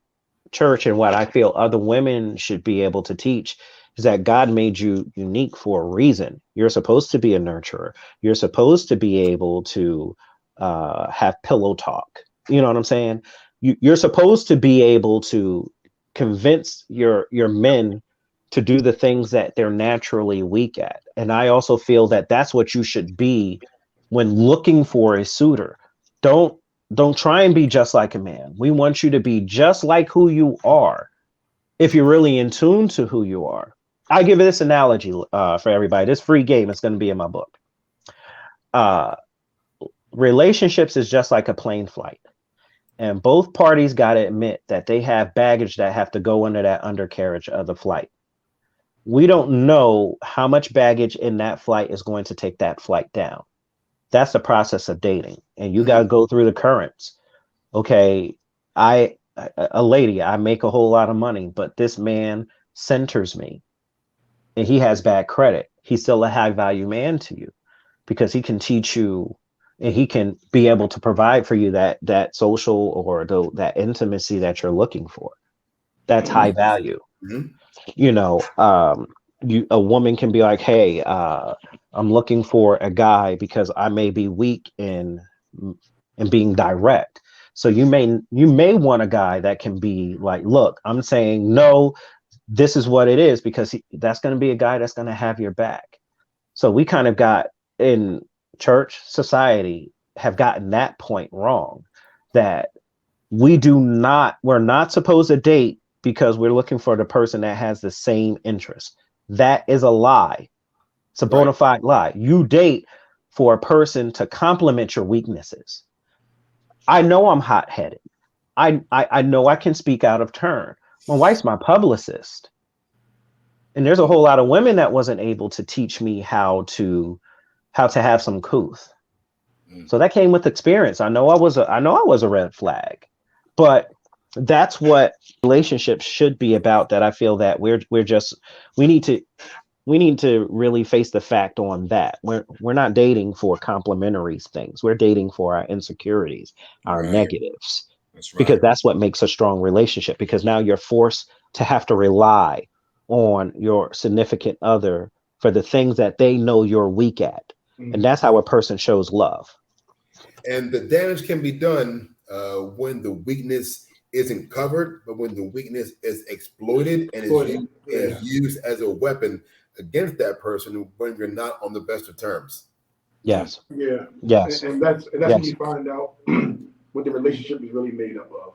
church and what I feel other women should be able to teach is that God made you unique for a reason. You're supposed to be a nurturer. You're supposed to be able to have pillow talk. You know what I'm saying? You're supposed to be able to convince your men to do the things that they're naturally weak at. And I also feel that that's what you should be when looking for a suitor. Don't try and be just like a man. We want you to be just like who you are. If you're really in tune to who you are. I give this analogy for everybody. This free game is going to be in my book. Relationships is just like a plane flight. And both parties got to admit that they have baggage that have to go under that undercarriage of the flight. We don't know how much baggage in that flight is going to take that flight down. That's the process of dating. And you got to go through the currents. Okay, a lady, I make a whole lot of money, but this man centers me and he has bad credit. He's still a high value man to you because he can teach you and he can be able to provide for you that social or that intimacy that you're looking for. That's high value. Mm-hmm. A woman can be like, hey, I'm looking for a guy because I may be weak in being direct. So you may want a guy that can be like, look, I'm saying no, this is what it is, because that's going to be a guy that's going to have your back. So we kind of got in church society have gotten that point wrong, that we're not supposed to date because we're looking for the person that has the same interest. That is a lie. It's a bona fide lie. You date for a person to complement your weaknesses. I know I'm hot-headed. I know I can speak out of turn. My wife's my publicist. And there's a whole lot of women that wasn't able to teach me how to have some couth. So that came with experience. I know I was a red flag, but that's what relationships should be about. That I feel that we need to really face the fact on that we're not dating for complementary things. We're dating for our insecurities, our negatives. That's right. Because that's what makes a strong relationship, because now you're forced to have to rely on your significant other for the things that they know you're weak at. And that's how a person shows love. And the damage can be done when the weakness isn't covered, but when the weakness is exploited and is used as a weapon against that person when you're not on the best of terms. Yes. Yeah. Yes. And that's when you find out what the relationship is really made up of.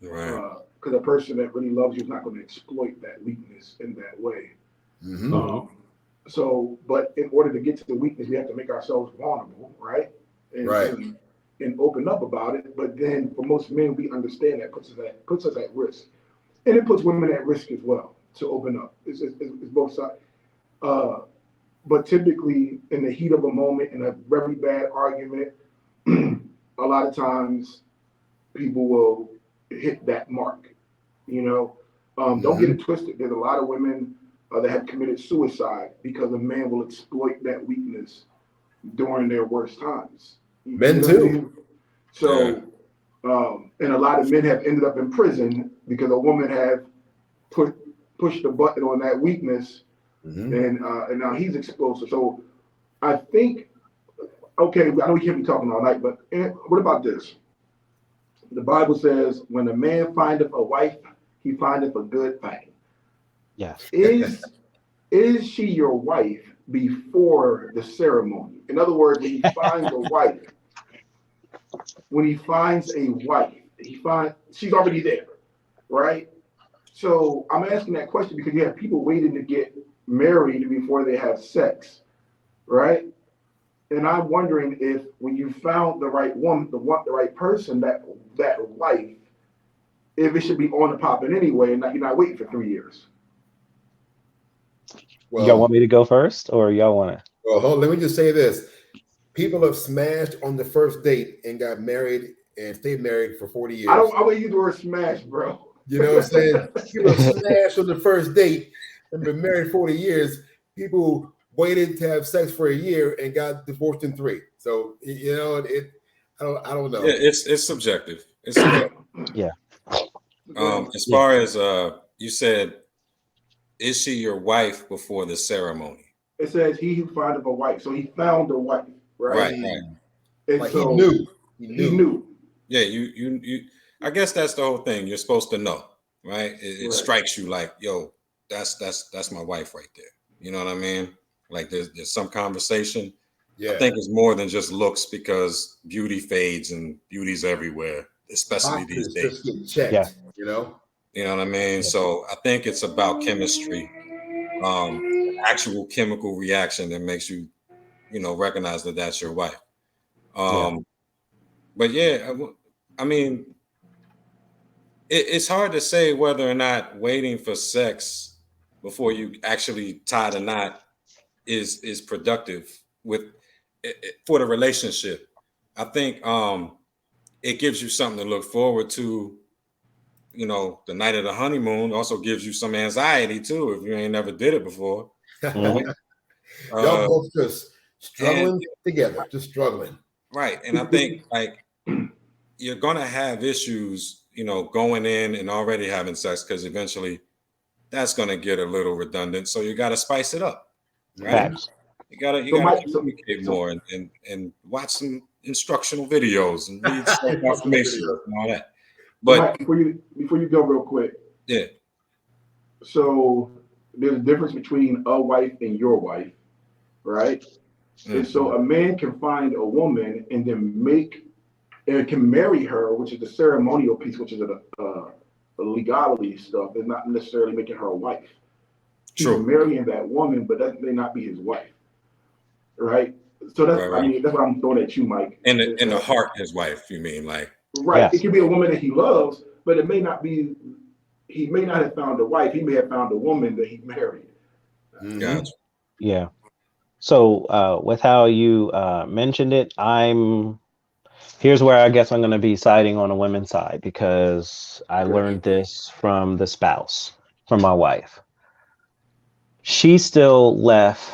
Right. Because a person that really loves you is not going to exploit that weakness in that way. But in order to get to the weakness, we have to make ourselves vulnerable, right? And open up about it. But then for most men, we understand that puts us at risk. And it puts women at risk as well to open up. It's both sides. But typically in the heat of a moment, in a very bad argument, a lot of times people will hit that mark, Don't get it twisted. There's a lot of women that have committed suicide because a man will exploit that weakness during their worst times. Men too. So, and a lot of men have ended up in prison because a woman have pushed the button on that weakness, and now he's exposed. So I think, okay, I know we can't be talking all night, but what about this? The Bible says, when a man findeth a wife, he findeth a good thing. Yes. Is she your wife before the ceremony? In other words, when he finds a wife, she's already there, right? So I'm asking that question because you have people waiting to get married before they have sex, right? And I'm wondering if when you found the right woman, the right person, that wife, if it should be on the popping anyway, and you're not waiting for 3 years. Well, y'all want me to go first, or y'all want to? Well, let me just say this. People have smashed on the first date and got married and stayed married for 40 years. I wouldn't use the word smash, bro. You know what I'm saying? People have smashed on the first date and been married 40 years. People waited to have sex for a year and got divorced in 3. So, I don't know. Yeah, it's subjective. It's subjective. Yeah. As far as you said, is she your wife before the ceremony? It says he who findeth a wife. So he found a wife, right? Right. And like so he knew. Yeah, you I guess that's the whole thing. You're supposed to know, right? It strikes you like, yo, that's my wife right there. You know what I mean? Like there's some conversation. Yeah. I think it's more than just looks, because beauty fades and beauty's everywhere, especially these days. Just get checked, You know what I mean? So I think it's about chemistry, actual chemical reaction that makes you, recognize that that's your wife. But yeah, I mean, it's hard to say whether or not waiting for sex before you actually tie the knot is productive for the relationship. I think it gives you something to look forward to. The night of the honeymoon also gives you some anxiety too if you ain't never did it before. Y'all both just struggling together, just struggling. Right, and I think like you're gonna have issues, going in and already having sex, because eventually that's gonna get a little redundant. So you got to spice it up, right? Facts. You gotta communicate more and watch some instructional videos and read some information and all that. But Mike, before you go real quick, yeah, So there's a difference between a wife and your wife, right? And so a man can find a woman and then can marry her, which is the ceremonial piece, which is a legality stuff, and not necessarily making her a wife. He's True. marrying that woman, but that may not be his wife, right? So that's, Right, I right. mean, that's what I'm throwing at you, Mike. In the heart, his wife, you mean, like. Right. It Yes. could be a woman that he loves, but it may not be. He may not have found a wife. He may have found a woman that he married. Gotcha. Yeah. So with how you mentioned it, here's where I guess I'm going to be siding on the women's side because I learned this from the spouse, from my wife. She still left.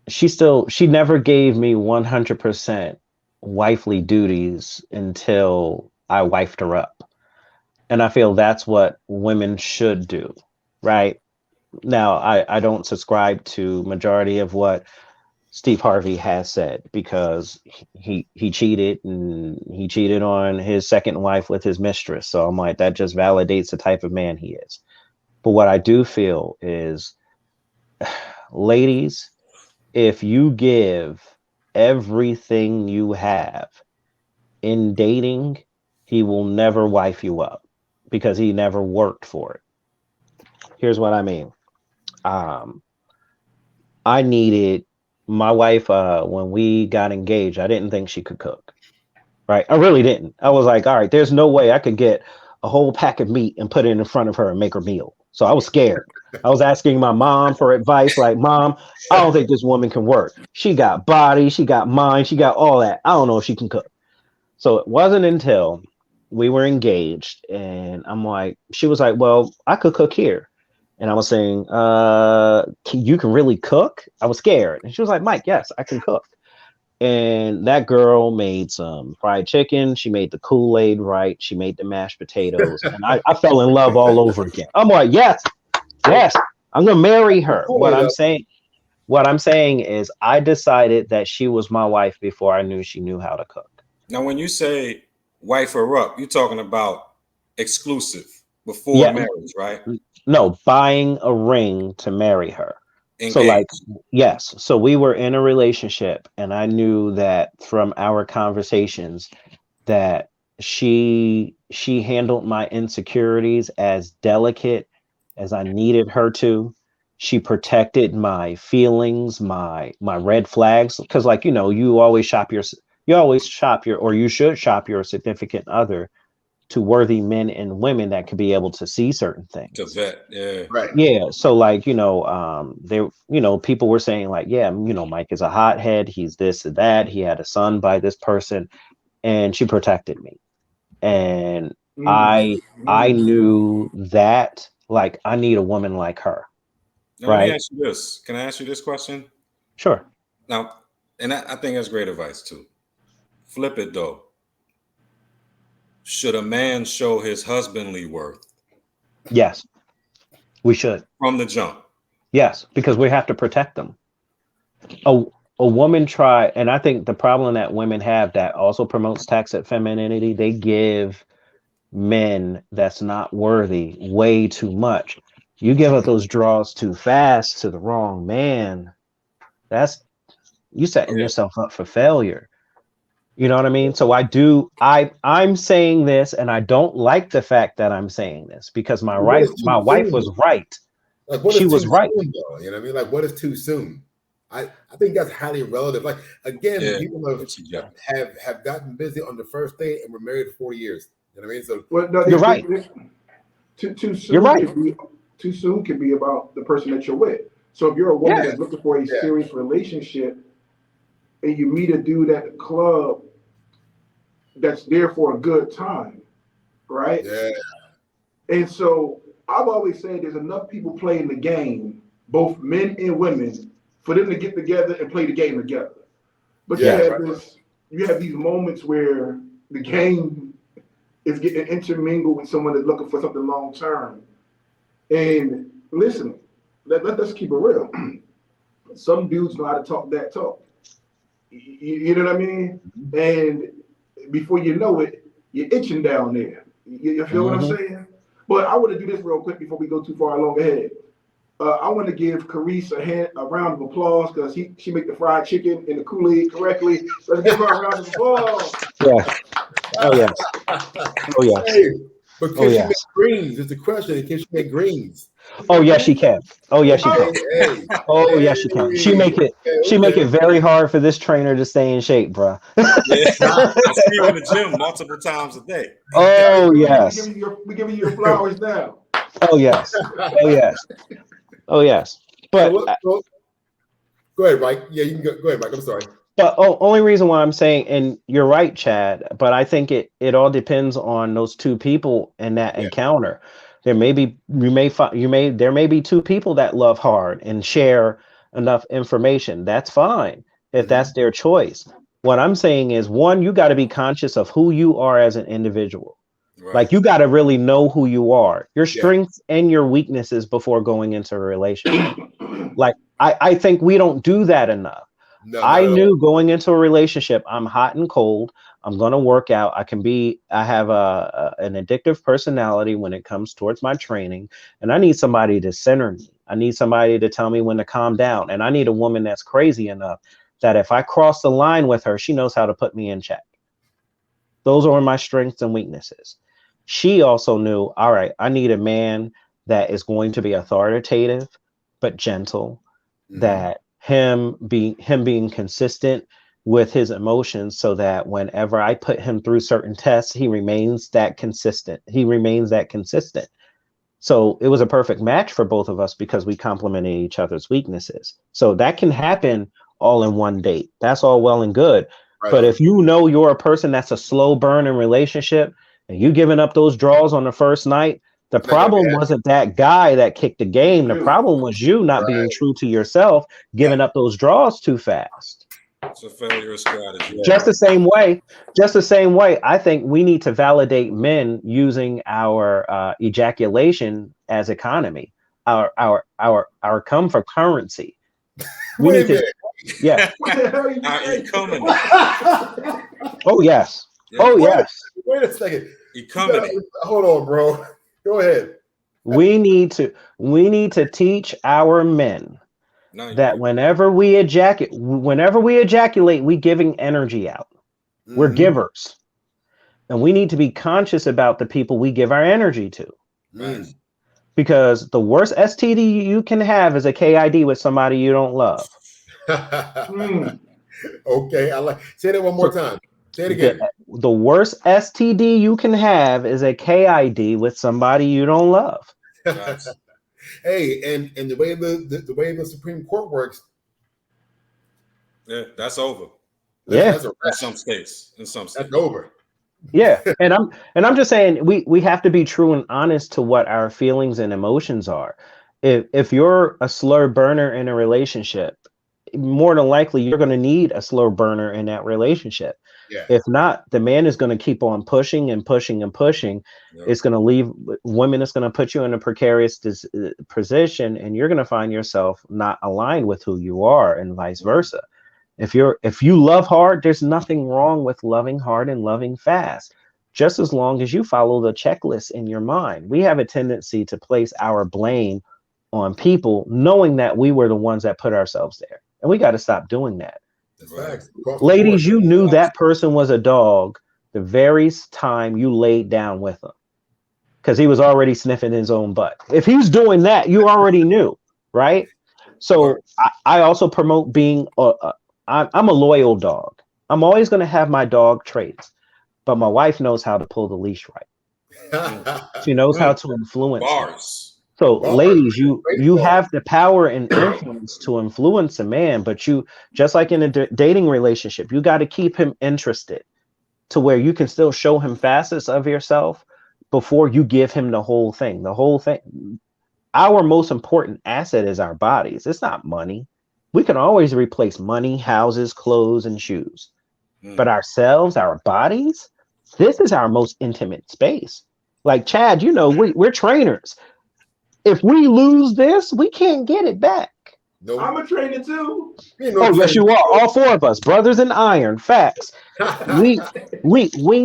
She never gave me 100% wifely duties until I wifed her up. And I feel that's what women should do, right? Now, I don't subscribe to majority of what Steve Harvey has said because he cheated and he cheated on his second wife with his mistress. So I'm like, that just validates the type of man he is. But what I do feel is, ladies, if you give everything you have in dating, he will never wife you up because he never worked for it. Here's what I mean. Um, I needed my wife when we got engaged. I didn't think she could cook. Right? I really didn't. I was like, all right, there's no way I could get a whole pack of meat and put it in front of her and make her meal. So I was scared. I was asking my mom for advice, like, Mom, I don't think this woman can work. She got body, she got mind, she got all that. I don't know if she can cook. So it wasn't until we were engaged and I'm like, she was like, well, I could cook here. And I was saying, you can really cook? I was scared. And she was like, Mike, yes, I can cook. And that girl made some fried chicken. She made the Kool-Aid right. She made the mashed potatoes. And I fell in love all over again. I'm like, yes, yes, I'm gonna marry her. What I'm saying is I decided that she was my wife before I knew she knew how to cook. Now, when you say wife her up, you're talking about exclusive before Yeah, marriage, right? no, buying a ring to marry her. So like, Engaged. yes, so we were in a relationship and I knew that from our conversations that she handled my insecurities as delicate as I needed her to. She protected my feelings, my red flags, because like you always shop your or you should shop your significant other to worthy men and women that could be able to see certain To things. vet, yeah. Right. Yeah, so like there people were saying like, yeah, Mike is a hothead, he's this and that, he had a son by this person, and she protected me. And I knew that like I need a woman like her. Now, let me Right? ask you this. Can I ask you this question? Sure. Now, and I think that's great advice too. Flip it though. Should a man show his husbandly worth Yes, we should. from the jump? Yes, because we have to protect them. A a woman try, and I think the problem that women have that also promotes toxic femininity, they give men that's not worthy way too much. You give up those draws too fast to the wrong man. That's you Oh setting yeah. yourself up for failure. You know what I mean? So I'm saying this and I don't like the fact that I'm saying this because What is my too wife soon? was right. Like, what She is too was right. soon, though? You know what I mean? Like, what is too soon? I think that's highly relative. Like, again, Yeah. people What you got? have gotten busy on the first date and were married for 40 years. You know what I mean? So, Well, no, You're right. too You're soon right. could be too soon could be about the person that you're with. So if you're a woman Yeah. that's looking for a yeah, serious relationship and you meet a dude at the club that's there for a good time, right? yeah, And so I've always said there's enough people playing the game, both men and women, for them to get together and play the game together. But yeah, right. you have these moments where the game is getting intermingled with someone that's looking for something long term. And listen, let's keep it real. Some dudes know how to talk that talk. You know what I mean? And before you know it, you're itching down there. You feel what I'm Hmm. saying? But I want to do this real quick before we go too far along ahead. I want to give Carice a round of applause because she make the fried chicken and the Kool-Aid correctly. Let's give her a round of applause. Yeah. Oh yes. Oh yes. Hey, but can Oh she yes. make greens? It's the question. Can she make greens? Oh yes, she can. Oh yes, she can. Hey, Oh yes, she can. She make it. She make it very hard for this trainer to stay in shape, bro. Yeah, I see you in the gym multiple times a day. Oh yes. We giving you your flowers now. Oh yes. Oh yes. Oh yes. But go ahead, Mike. Yeah, you can go ahead, Mike. I'm sorry. But only reason why I'm saying, and you're right, Chad, but I think it all depends on those two people in that encounter. There may be there may be two people that love hard and share enough information. That's fine if that's their choice. What I'm saying is, one, you got to be conscious of who you are as an individual. Right. Like you got to really know who you are, your strengths and your weaknesses before going into a relationship. Like I think we don't do that enough. No, I knew going into a relationship, I'm hot and cold. I'm going to work out. I have an addictive personality when it comes towards my training, and I need somebody to center me. I need somebody to tell me when to calm down. And I need a woman that's crazy enough that if I cross the line with her, she knows how to put me in check. Those are my strengths and weaknesses. She also knew, all right, I need a man that is going to be authoritative, but gentle, that him being consistent with his emotions so that whenever I put him through certain tests, he remains that consistent. So it was a perfect match for both of us because we complemented each other's weaknesses. So that can happen all in one date. That's all well and good. Right. But if you know you're a person that's a slow burn in relationship and you giving up those draws on the first night, the problem wasn't that guy that kicked the game. The problem was you not being true to yourself, giving up those draws too fast. It's a failure strategy. Just the same way, I think we need to validate men using our ejaculation as economy, our come for currency. We need to, yeah. Oh yes. Oh yes. Wait a second. Economy. Hold on, bro. Go ahead. We need to teach our men that whenever we ejaculate, we giving energy out. We're givers. And we need to be conscious about the people we give our energy to. Because the worst STD you can have is a KID with somebody you don't love. Okay, say that one more time. Say it again. The worst STD you can have is a KID with somebody you don't love. Hey, and the way the Supreme Court works, that's over. That's in some states. That's over. Yeah, and I'm just saying we have to be true and honest to what our feelings and emotions are. If you're a slow burner in a relationship, more than likely you're going to need a slow burner in that relationship. Yeah. If not, the man is going to keep on pushing and pushing and pushing. Yep. It's going to leave women. It's going to put you in a precarious position, and you're going to find yourself not aligned with who you are, and vice versa. If you love hard, there's nothing wrong with loving hard and loving fast, just as long as you follow the checklist in your mind. We have a tendency to place our blame on people, knowing that we were the ones that put ourselves there, and we got to stop doing that. Ladies, you knew that person was a dog the very time you laid down with him, because he was already sniffing his own butt. If he was doing that, you already knew, right? So I also promote being I'm a loyal dog. I'm always going to have my dog traits, but my wife knows how to pull the leash right. She knows how to influence. Bars. So ladies, you have the power and influence to influence a man, but you, just like in a dating relationship, you got to keep him interested to where you can still show him facets of yourself before you give him the whole thing. Our most important asset is our bodies. It's not money. We can always replace money, houses, clothes, and shoes. But ourselves, our bodies, this is our most intimate space. Like Chad, we're trainers. If we lose this, we can't get it back. No, I'm a trainer too. Oh, yes, you are. All four of us, brothers in iron. Facts. We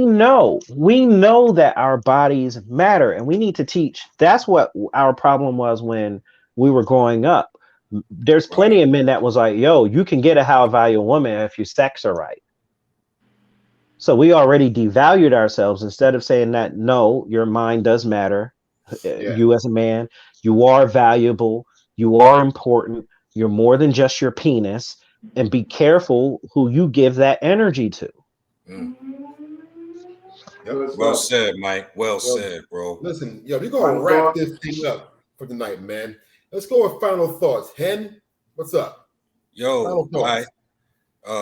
know that our bodies matter, and we need to teach. That's what our problem was when we were growing up. There's plenty of men that was like, "Yo, you can get a high value woman if you sex her right." So we already devalued ourselves instead of saying that no, your mind does matter. You as a man, you are valuable, you are important, you're more than just your penis, and be careful who you give that energy to. Yep. Well said, Mike. Well said, bro. Listen, we're gonna wrap this thing up for tonight, man. Let's go with final thoughts. Hen, what's up? All right.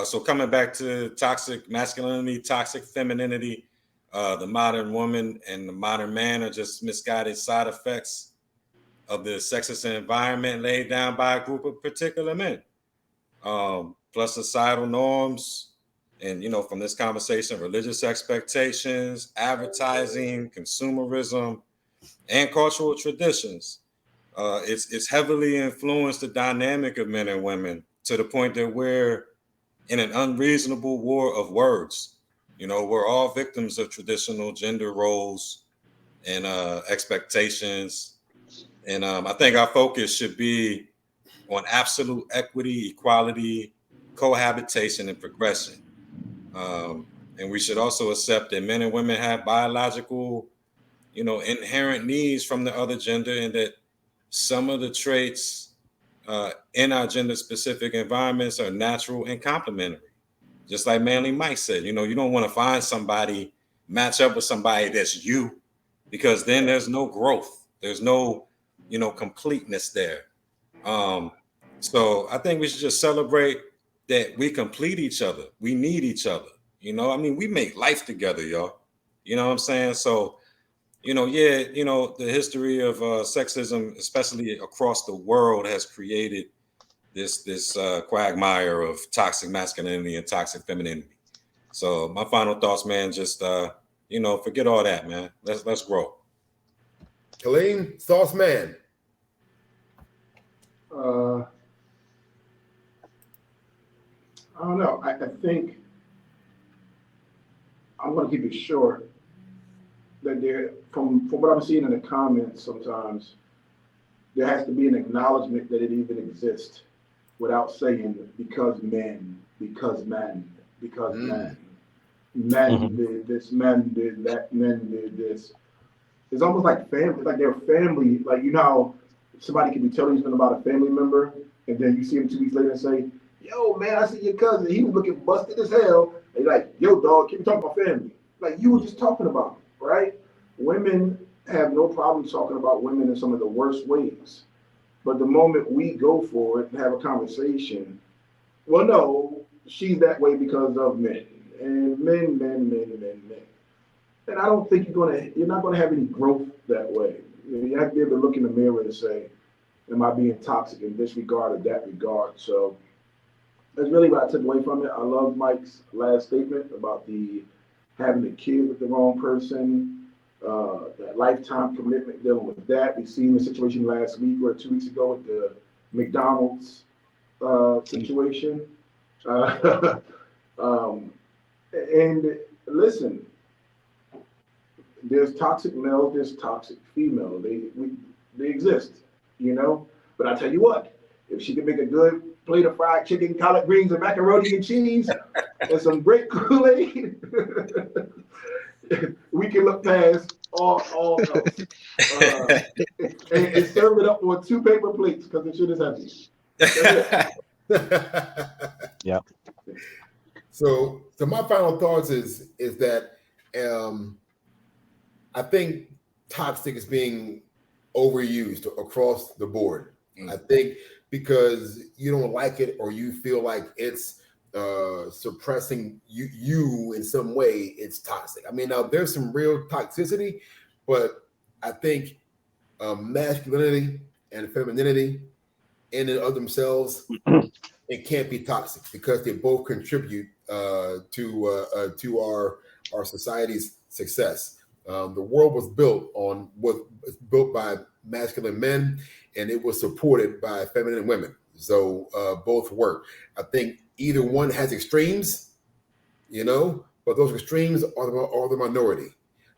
So coming back to toxic masculinity, toxic femininity, the modern woman and the modern man are just misguided side effects of the sexist environment laid down by a group of particular men. Plus societal norms, and from this conversation, religious expectations, advertising, consumerism, and cultural traditions. It's heavily influenced the dynamic of men and women to the point that we're in an unreasonable war of words. We're all victims of traditional gender roles and expectations. And I think our focus should be on absolute equity, equality, cohabitation, and progression. And we should also accept that men and women have biological, inherent needs from the other gender, and that some of the traits in our gender-specific environments are natural and complementary. Just like Manle Mike said, you don't want to find somebody, match up with somebody that's you, because then there's no growth. There's no, completeness there. So I think we should just celebrate that we complete each other. We need each other. We make life together, y'all. You know what I'm saying? So, the history of sexism, especially across the world, has created this quagmire of toxic masculinity and toxic femininity. So my final thoughts, man, just forget all that, man. Let's grow. Kaleem, Sauce Man. I don't know. I think I'm going to keep it short. That there, from what I'm seeing in the comments, sometimes there has to be an acknowledgement that it even exists, without saying because men, because men, because men did this, men did that, men did this. It's almost like family, like they're family. Like how somebody can be telling you something about a family member, and then you see him 2 weeks later and say, "Yo, man, I see your cousin. He was looking busted as hell." And you're like, "Yo, dog, keep talking about family." Like you were just talking about it, right? Women have no problem talking about women in some of the worst ways. But the moment we go for it and have a conversation, well, no, she's that way because of men. And men. And I don't think you're not gonna have any growth that way. You have to be able to look in the mirror and say, am I being toxic in this regard or that regard? So that's really what I took away from it. I love Mike's last statement about the having a kid with the wrong person, that lifetime commitment, dealing with that. We've seen the situation last week or 2 weeks ago with the McDonald's situation. And listen, there's toxic male, there's toxic female. They exist, But I tell you what, if she can make a good plate of fried chicken, collard greens, and macaroni and cheese, and some great Kool-Aid, we can look past all else. And serve it up on 2 paper plates because the shit is heavy. Yep. So my final thoughts is that I think toxic is being overused across the board. I think because you don't like it or you feel like it's suppressing you in some way, it's toxic. I mean, now there's some real toxicity, but I think masculinity and femininity in and of themselves, it can't be toxic because they both contribute to our society's success. The world was built by masculine men, and it was supported by feminine women. So both work. I think either one has extremes, but those extremes are the minority.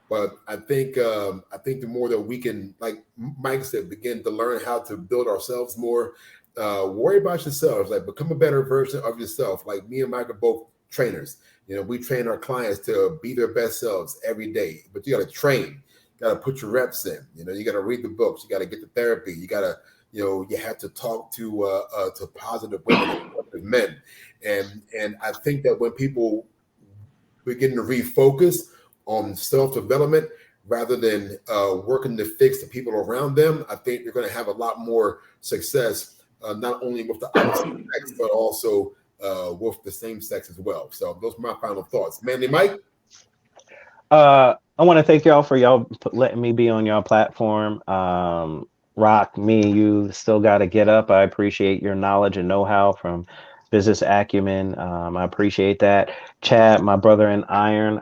But I think the more that we can, like Mike said, begin to learn how to build ourselves more, worry about yourselves, like become a better version of yourself. Like me and Mike are both trainers. We train our clients to be their best selves every day. But you got to train, you got to put your reps in. You got to read the books, you got to get the therapy, you got to, you have to talk to positive women and positive men. And I think that when people begin to refocus on self-development rather than working to fix the people around them, I think you're going to have a lot more success, not only with the opposite sex, but also with the same sex as well. So those are my final thoughts. Manly Mike? I want to thank y'all for letting me be on y'all platform. Rock, me and you still got to get up. I appreciate your knowledge and know-how from business acumen. I appreciate that. Chad, my brother in iron,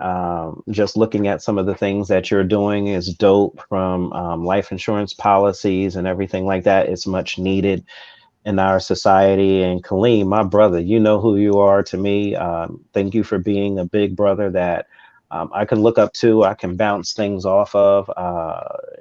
just looking at some of the things that you're doing is dope, from life insurance policies and everything like that. It's much needed in our society. And Kaleem, my brother, you know who you are to me. Thank you for being a big brother that I can look up to, I can bounce things off of.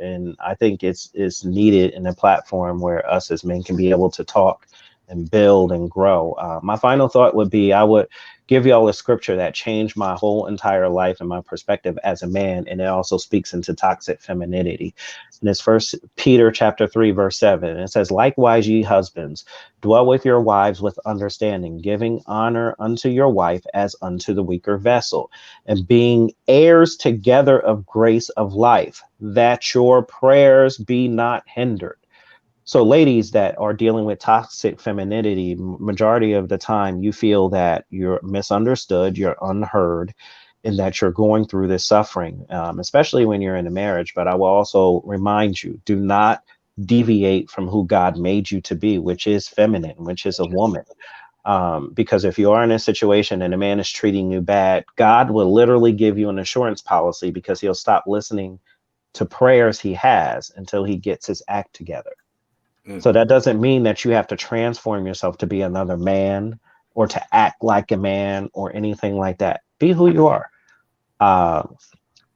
And I think it's needed in a platform where us as men can be able to talk and build and grow. My final thought would be, I would give y'all a scripture that changed my whole entire life and my perspective as a man. And it also speaks into toxic femininity. And it's First Peter chapter 3, verse 7. And it says, likewise, ye husbands, dwell with your wives with understanding, giving honor unto your wife as unto the weaker vessel, and being heirs together of grace of life, that your prayers be not hindered. So ladies that are dealing with toxic femininity, majority of the time you feel that you're misunderstood, you're unheard, and that you're going through this suffering, especially when you're in a marriage. But I will also remind you, do not deviate from who God made you to be, which is feminine, which is a woman. Because if you are in a situation and a man is treating you bad, God will literally give you an insurance policy, because he'll stop listening to prayers he has until he gets his act together. So that doesn't mean that you have to transform yourself to be another man or to act like a man or anything like that. Be who you are.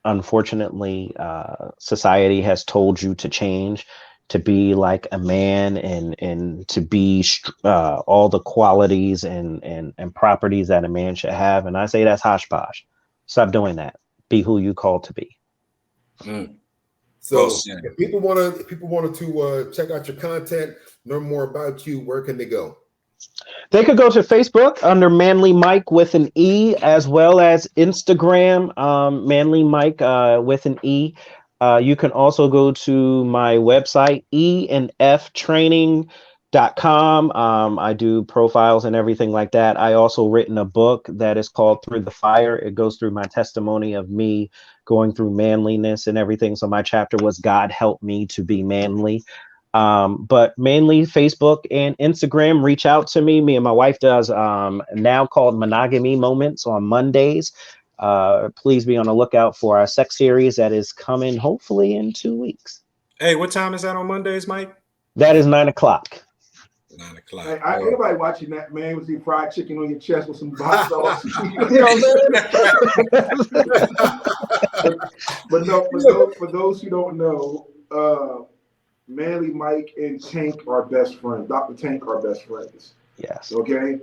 Unfortunately, society has told you to change, to be like a man, and to be all the qualities and properties that a man should have. And I say that's hodgepodge. Stop doing that. Be who you called to be. So if people wanted to check out your content, learn more about you, where can they go? They could go to Facebook under Manle Mike with an E, as well as Instagram, Manle Mike with an E. You can also go to my website, eandftraining.com. I do profiles and everything like that. I also written a book that is called Through the Fire. It goes through my testimony of me going through manliness and everything. So my chapter was God Help Me to Be Manly. But mainly Facebook and Instagram. Reach out to me. Me and my wife does now called Monogamy Moments on Mondays. Please be on the lookout for our sex series that is coming hopefully in 2 weeks. Hey, what time is that on Mondays, Mike? That is 9 o'clock. 9 o'clock. Hey, anybody watching that, man, with the fried chicken on your chest with some hot sauce. You know what I'm saying? but no, for those who don't know, Manle Mike and Tank are best friends. Dr. Tank are best friends. Yes. Okay.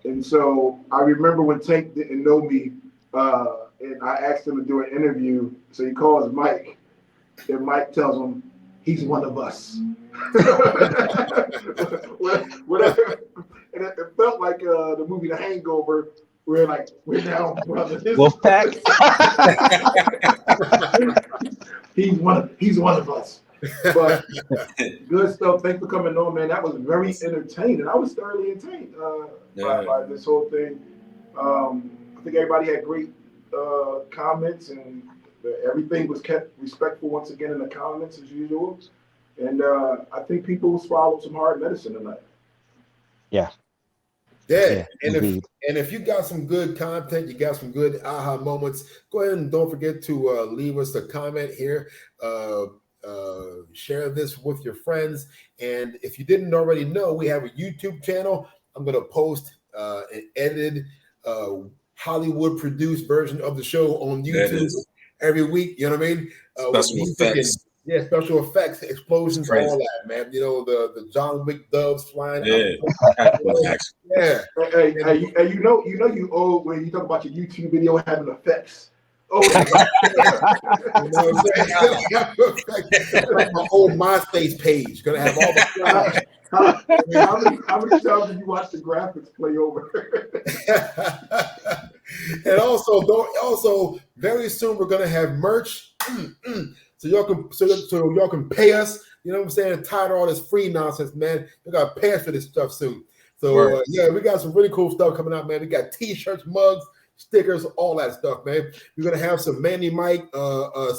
And so I remember when Tank didn't know me, and I asked him to do an interview. So he calls Mike, and Mike tells him he's one of us. Whatever. And it felt like the movie The Hangover. We're now brothers. Wolfpack. He's one of us. But good stuff. Thanks for coming on, man. That was very entertaining. I was thoroughly entertained by this whole thing. I think everybody had great comments, and everything was kept respectful once again in the comments as usual. And I think people swallowed some hard medicine tonight. Yeah. And if you got some good content, you got some good aha moments, go ahead and don't forget to leave us a comment here. share this with your friends. And if you didn't already know, we have a YouTube channel. I'm going to post an edited Hollywood produced version of the show on YouTube every week. You know what I mean? Special effects. Yeah, special effects, explosions, all that, man. You know, the John Wick doves flying. Yeah. Yeah. Hey, you know you old when you talk about your YouTube video having effects. Oh, you know what I'm saying? Like my old MySpace page, gonna have all the how many times did you watch the graphics play over? And also very soon we're gonna have merch. So y'all can pay us. You know what I'm saying? Tired of all this free nonsense, man. You gotta pay us for this stuff soon. So yeah, we got some really cool stuff coming out, man. We got t-shirts, mugs, stickers, all that stuff, man. We're gonna have some Manle Mike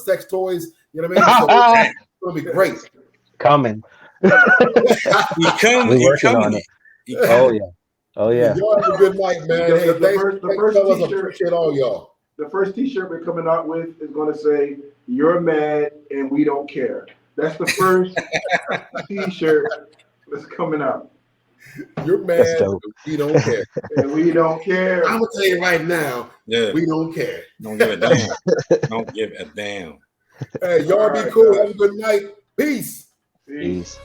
sex toys. You know what I mean? So it's gonna be great. Coming. We're working on it. Oh yeah. Y'all have a good night, man. Hey, The first t-shirt, appreciate all y'all. The first t-shirt we're coming out with is going to say, "You're mad and we don't care." That's the first t-shirt that's coming out. You're mad, we don't care. And we don't care. I'm going to tell you right now, we don't care. Don't give a damn. Don't give a damn. Hey, y'all be cool. Have a good night. Peace. Peace.